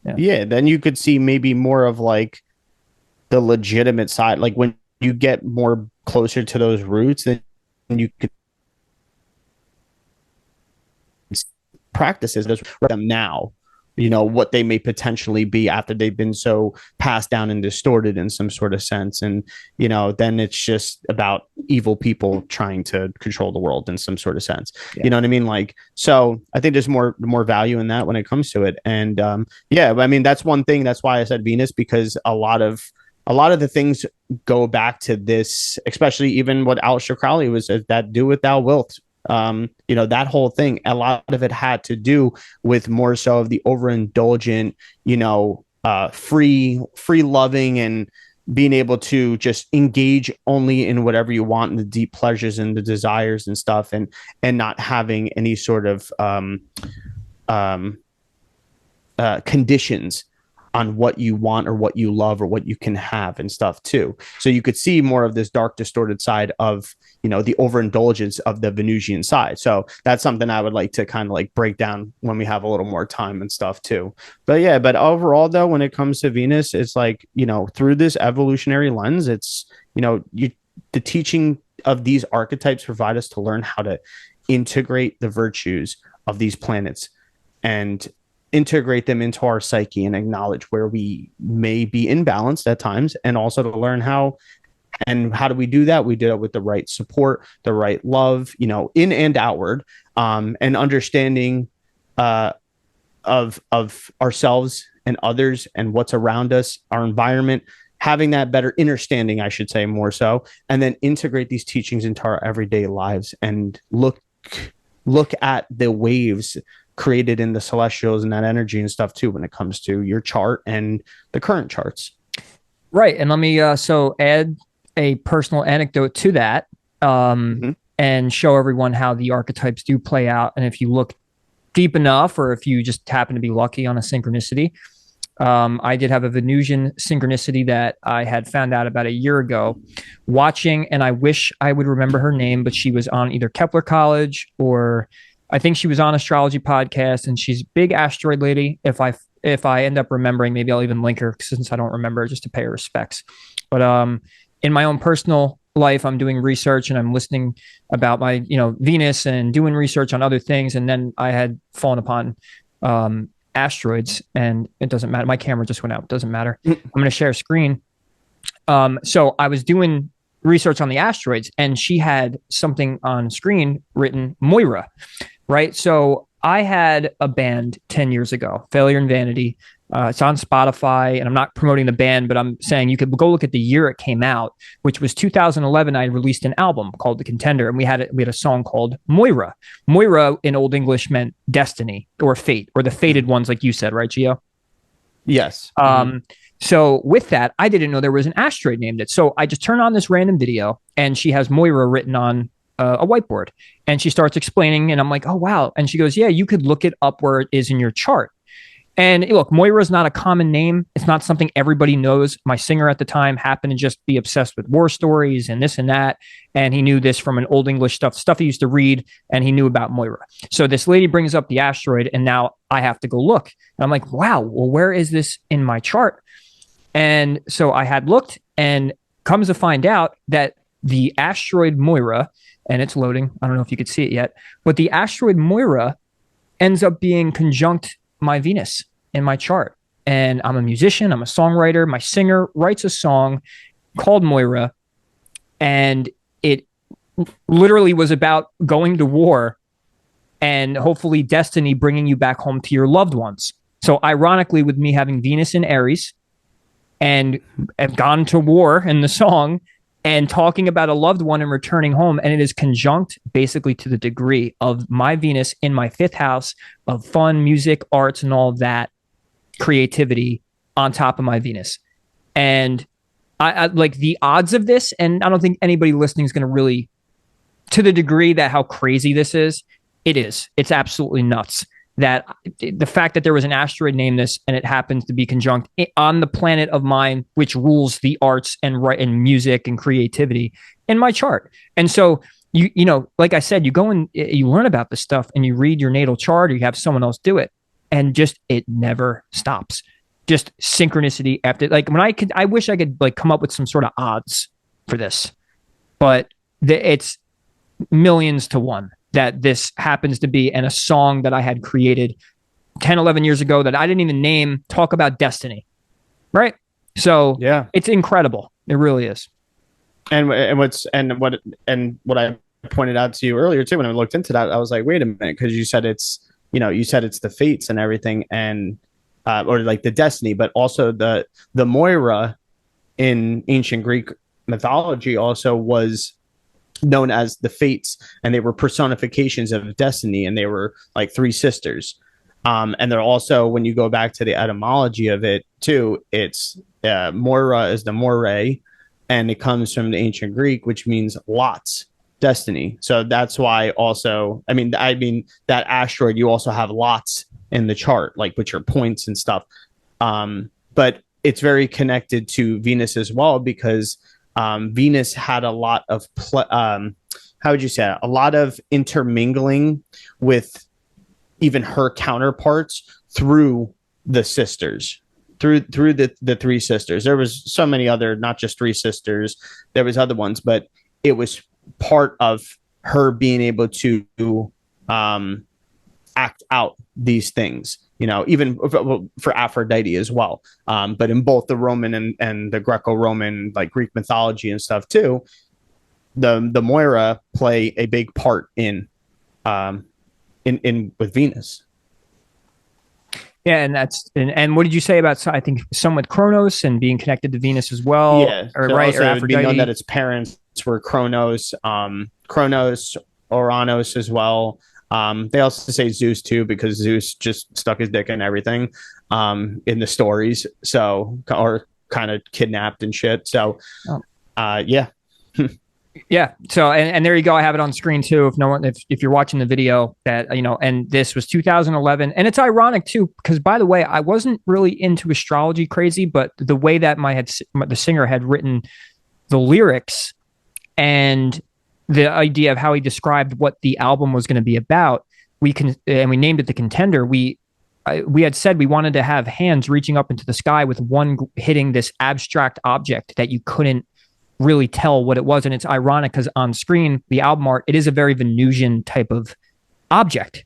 Then you could see maybe more of like the legitimate side. Like when you get more closer to those roots, then you could practices them now, what they may potentially be after they've been so passed down and distorted in some sort of sense. And then it's just about evil people trying to control the world in some sort of sense. You know what I mean? Like, so I think there's more value in that when it comes to it. And I mean, that's one thing. That's why I said Venus, because a lot of the things go back to this, especially even what Aleister Crowley was, that do with thou wilt. That whole thing, a lot of it had to do with more so of the overindulgent, free loving, and being able to just engage only in whatever you want, in the deep pleasures and the desires and stuff, and not having any sort of conditions on what you want or what you love or what you can have and stuff too. So you could see more of this dark, distorted side of, the overindulgence of the Venusian side. So that's something I would like to kind of like break down when we have a little more time and stuff too. But overall though, when it comes to Venus, it's like, through this evolutionary lens, it's, the teaching of these archetypes provide us to learn how to integrate the virtues of these planets and integrate them into our psyche and acknowledge where we may be imbalanced at times, and also to learn how do we do that? We do it with the right support, the right love, in and outward, and understanding of ourselves and others and what's around us, our environment, having that better understanding, I should say, more so, and then integrate these teachings into our everyday lives and look at the waves created in the celestials and that energy and stuff too, when it comes to your chart and the current charts. Right. And let me so add a personal anecdote to that, and show everyone how the archetypes do play out. And if you look deep enough, or if you just happen to be lucky on a synchronicity, I did have a Venusian synchronicity that I had found out about a year ago watching, and I wish I would remember her name, but she was on either Kepler College, or I think she was on Astrology podcast, and she's a big asteroid lady. If I end up remembering, maybe I'll even link her, since I don't remember, just to pay her respects. But in my own personal life, I'm doing research and I'm listening about my, Venus, and doing research on other things. And then I had fallen upon asteroids, and it doesn't matter. My camera just went out. It doesn't matter. I'm going to share a screen. So I was doing research on the asteroids, and she had something on screen written Moira, right? So I had a band 10 years ago, Failure and Vanity. It's on Spotify, and I'm not promoting the band, but I'm saying you could go look at the year it came out, which was 2011. I released an album called The Contender, and we had a song called Moira. Moira in Old English meant destiny or fate, or the fated ones, like you said, right, Gio? Yes. So with that, I didn't know there was an asteroid named it. So I just turn on this random video, and she has Moira written on a whiteboard, and she starts explaining, and I'm like, oh, wow. And she goes, yeah, you could look it up where it is in your chart. And look, Moira is not a common name. It's not something everybody knows. My singer at the time happened to just be obsessed with war stories and this and that. And he knew this from an Old English stuff he used to read, and he knew about Moira. So this lady brings up the asteroid, and now I have to go look. And I'm like, wow, well, where is this in my chart? And so I had looked, and comes to find out that the asteroid Moira, and it's loading, I don't know if you could see it yet, but the asteroid Moira ends up being conjunct my Venus in my chart. And I'm a musician, I'm a songwriter. My singer writes a song called Moira, and it literally was about going to war and hopefully destiny bringing you back home to your loved ones. So ironically, with me having Venus in Aries and have gone to war in the song and talking about a loved one and returning home, and it is conjunct basically to the degree of my Venus in my 5th house of fun, music, arts, and all of that creativity on top of my Venus. And I like the odds of this, and I don't think anybody listening is going to really, to the degree that how crazy this is, it's absolutely nuts. That the fact that there was an asteroid named this, and it happens to be conjunct on the planet of mine, which rules the arts and music and creativity in my chart. And so you know, like I said, you go and you learn about this stuff, and you read your natal chart, or you have someone else do it, and just it never stops. Just synchronicity after, like, when I wish I could like come up with some sort of odds for this, but it's millions to one that this happens to be, and a song that I had created 10, 11 years ago that I didn't even name, talk about destiny. Right. So yeah, it's incredible. It really is. And what I pointed out to you earlier too, when I looked into that, I was like, wait a minute. Cause you said it's the fates and everything, and, or like the destiny, but also the Moira in ancient Greek mythology also was known as the fates, and they were personifications of destiny, and they were like 3 sisters. And they're also, when you go back to the etymology of it too, it's Moira is the Moire, and it comes from the ancient Greek, which means lots, destiny. So that's why also, I mean that asteroid, you also have lots in the chart, like with your points and stuff. But it's very connected to Venus as well, because Venus had a lot of how would you say it? A lot of intermingling with even her counterparts through the sisters, through the 3 sisters. There was so many other, not just 3 sisters, there was other ones, but it was part of her being able to act out these things, you know, even for Aphrodite as well. But in both the Roman and the Greco-Roman, like Greek mythology and stuff too, the Moira play a big part in with Venus. Yeah, and what did you say about, I think, some with Kronos and being connected to Venus as well? Yeah, or right, or Aphrodite. Be known that its parents were Kronos, Oranos as well. They also say Zeus too, because Zeus just stuck his dick in everything in the stories, so, or kind of kidnapped and shit. So, yeah. Yeah. So, and there you go. I have it on screen too. If you're watching the video, that, you know, and this was 2011, and it's ironic too, because by the way, I wasn't really into astrology crazy, but the way that the singer had written the lyrics and the idea of how he described what the album was going to be about, and we named it The Contender. We had said we wanted to have hands reaching up into the sky with one hitting this abstract object that you couldn't really tell what it was. And it's ironic because on screen, the album art, it is a very Venusian type of object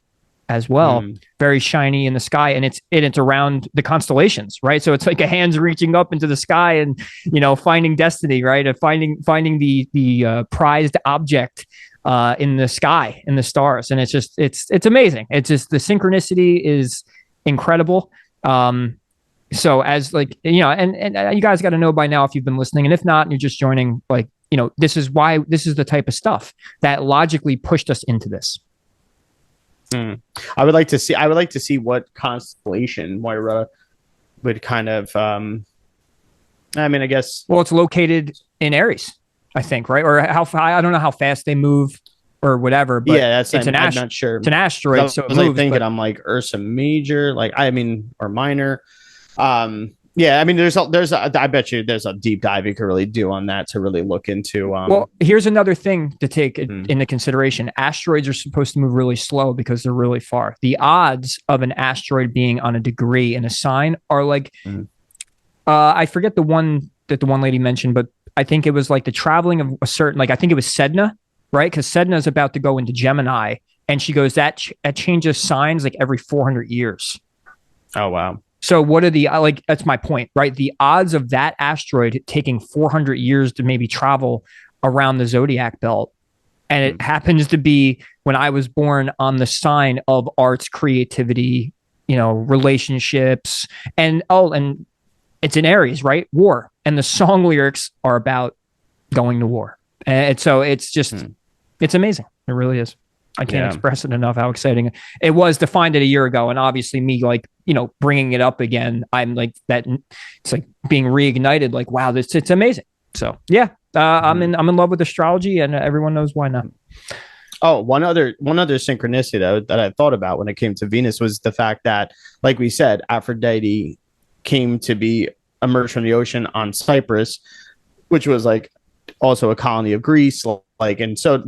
as well, very shiny in the sky, and it's around the constellations, right? So it's like a hands reaching up into the sky and, you know, finding destiny, right? And finding the prized object in the sky, in the stars. And it's amazing. It's just, the synchronicity is incredible. So as like, you know, and you guys got to know by now if you've been listening, and if not, and you're just joining, like, you know, this is the type of stuff that logically pushed us into this. I would like to see what constellation Moira would kind of, I mean, I guess. Well, it's located in Aries, I think, right? Or I don't know how fast they move or whatever, but yeah, I'm not sure. It's an asteroid. So I was like thinking, I'm like Ursa Major, like, I mean, or minor. Yeah, I mean, I bet you there's a deep dive you could really do on that to really look into. Well, here's another thing to take into consideration. Asteroids are supposed to move really slow because they're really far. The odds of an asteroid being on a degree in a sign are like, I forget the one that the one lady mentioned, but I think it was like the traveling of a certain, like, I think it was Sedna, right? Because Sedna is about to go into Gemini, and she goes, that changes signs like every 400 years. Oh, wow. So what are the, like, that's my point, right? The odds of that asteroid taking 400 years to maybe travel around the zodiac belt. And it happens to be when I was born on the sign of arts, creativity, you know, relationships, and it's in Aries, right? War. And the song lyrics are about going to war. And so it's just, it's amazing. It really is. I can't express it enough how exciting it was to find it a year ago. And obviously me, like, you know, bringing it up again, I'm like that. It's like being reignited. Like, wow, it's amazing. So yeah, I'm in love with astrology, and everyone knows why not. Oh, one other synchronicity that I thought about when it came to Venus was the fact that, like we said, Aphrodite came to be emerged from the ocean on Cyprus, which was like also a colony of Greece. Like, and so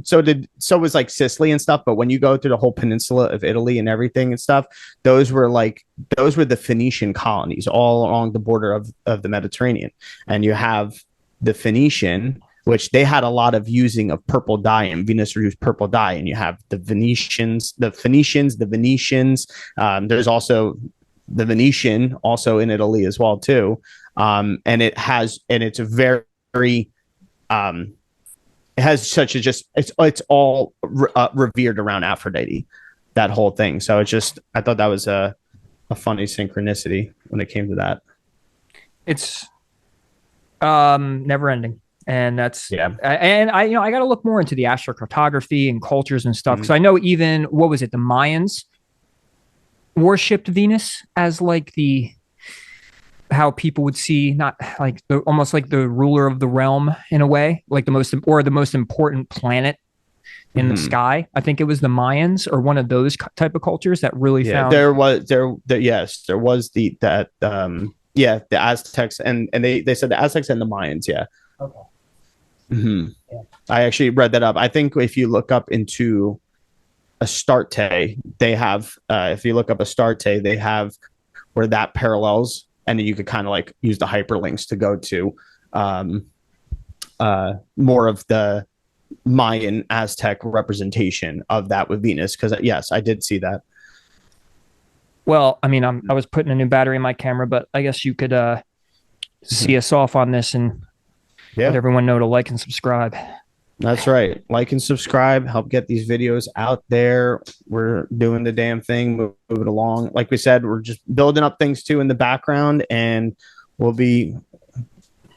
was like Sicily and stuff. But when you go through the whole peninsula of Italy and everything and stuff, those were the Phoenician colonies all along the border of the Mediterranean. And you have the Phoenician, which they had a lot of using of purple dye, and Venus used purple dye. And you have the Venetians, the Phoenicians, the Venetians. There's also the Venetian also in Italy as well too. And it's a very it has such a it's all revered around Aphrodite, that whole thing. So I thought that was a funny synchronicity when it came to that. It's never ending. And that's, and I got to look more into the astrocartography and cultures and stuff. Cause I know even, what was it? The Mayans worshipped Venus as like how people would see, not like almost like the ruler of the realm in a way, like the most important planet in the sky. I think it was the Mayans or one of those type of cultures that really found. There was the Aztecs, and they said the Aztecs and the Mayans. Yeah. Okay. Yeah. I actually read that up. I think if you look up into Astarte, they have, if you look up Astarte, they have where that parallels. And then you could kind of like use the hyperlinks to go to more of the Mayan Aztec representation of that with Venus. Because yes, I did see that. Well, I mean, I was putting a new battery in my camera, but I guess you could see us off on this and let everyone know to like and subscribe. That's right. Like and subscribe. Help get these videos out there. We're doing the damn thing, moving along. Like we said, we're just building up things too in the background, and we'll be,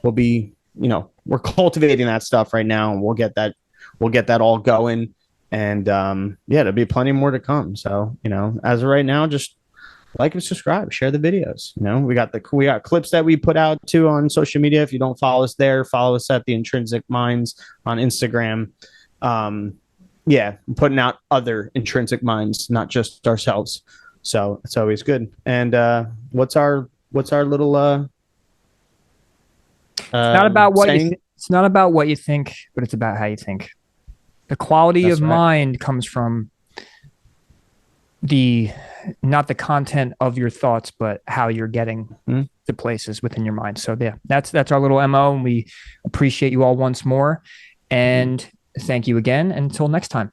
you know, we're cultivating that stuff right now, and we'll get that all going. And there'll be plenty more to come. So, you know, as of right now, just like and subscribe, share the videos. You know, we got clips that we put out too on social media. If you don't follow us there, follow us at the Intrinsic Minds on Instagram. Putting out other intrinsic minds, not just ourselves. So it's always good. And what's our little it's not about what it's not about what you think, but it's about how you think. The quality of mind comes from not the content of your thoughts, but how you're getting to places within your mind. So yeah, that's our little MO, and we appreciate you all once more. And thank you again. Until next time.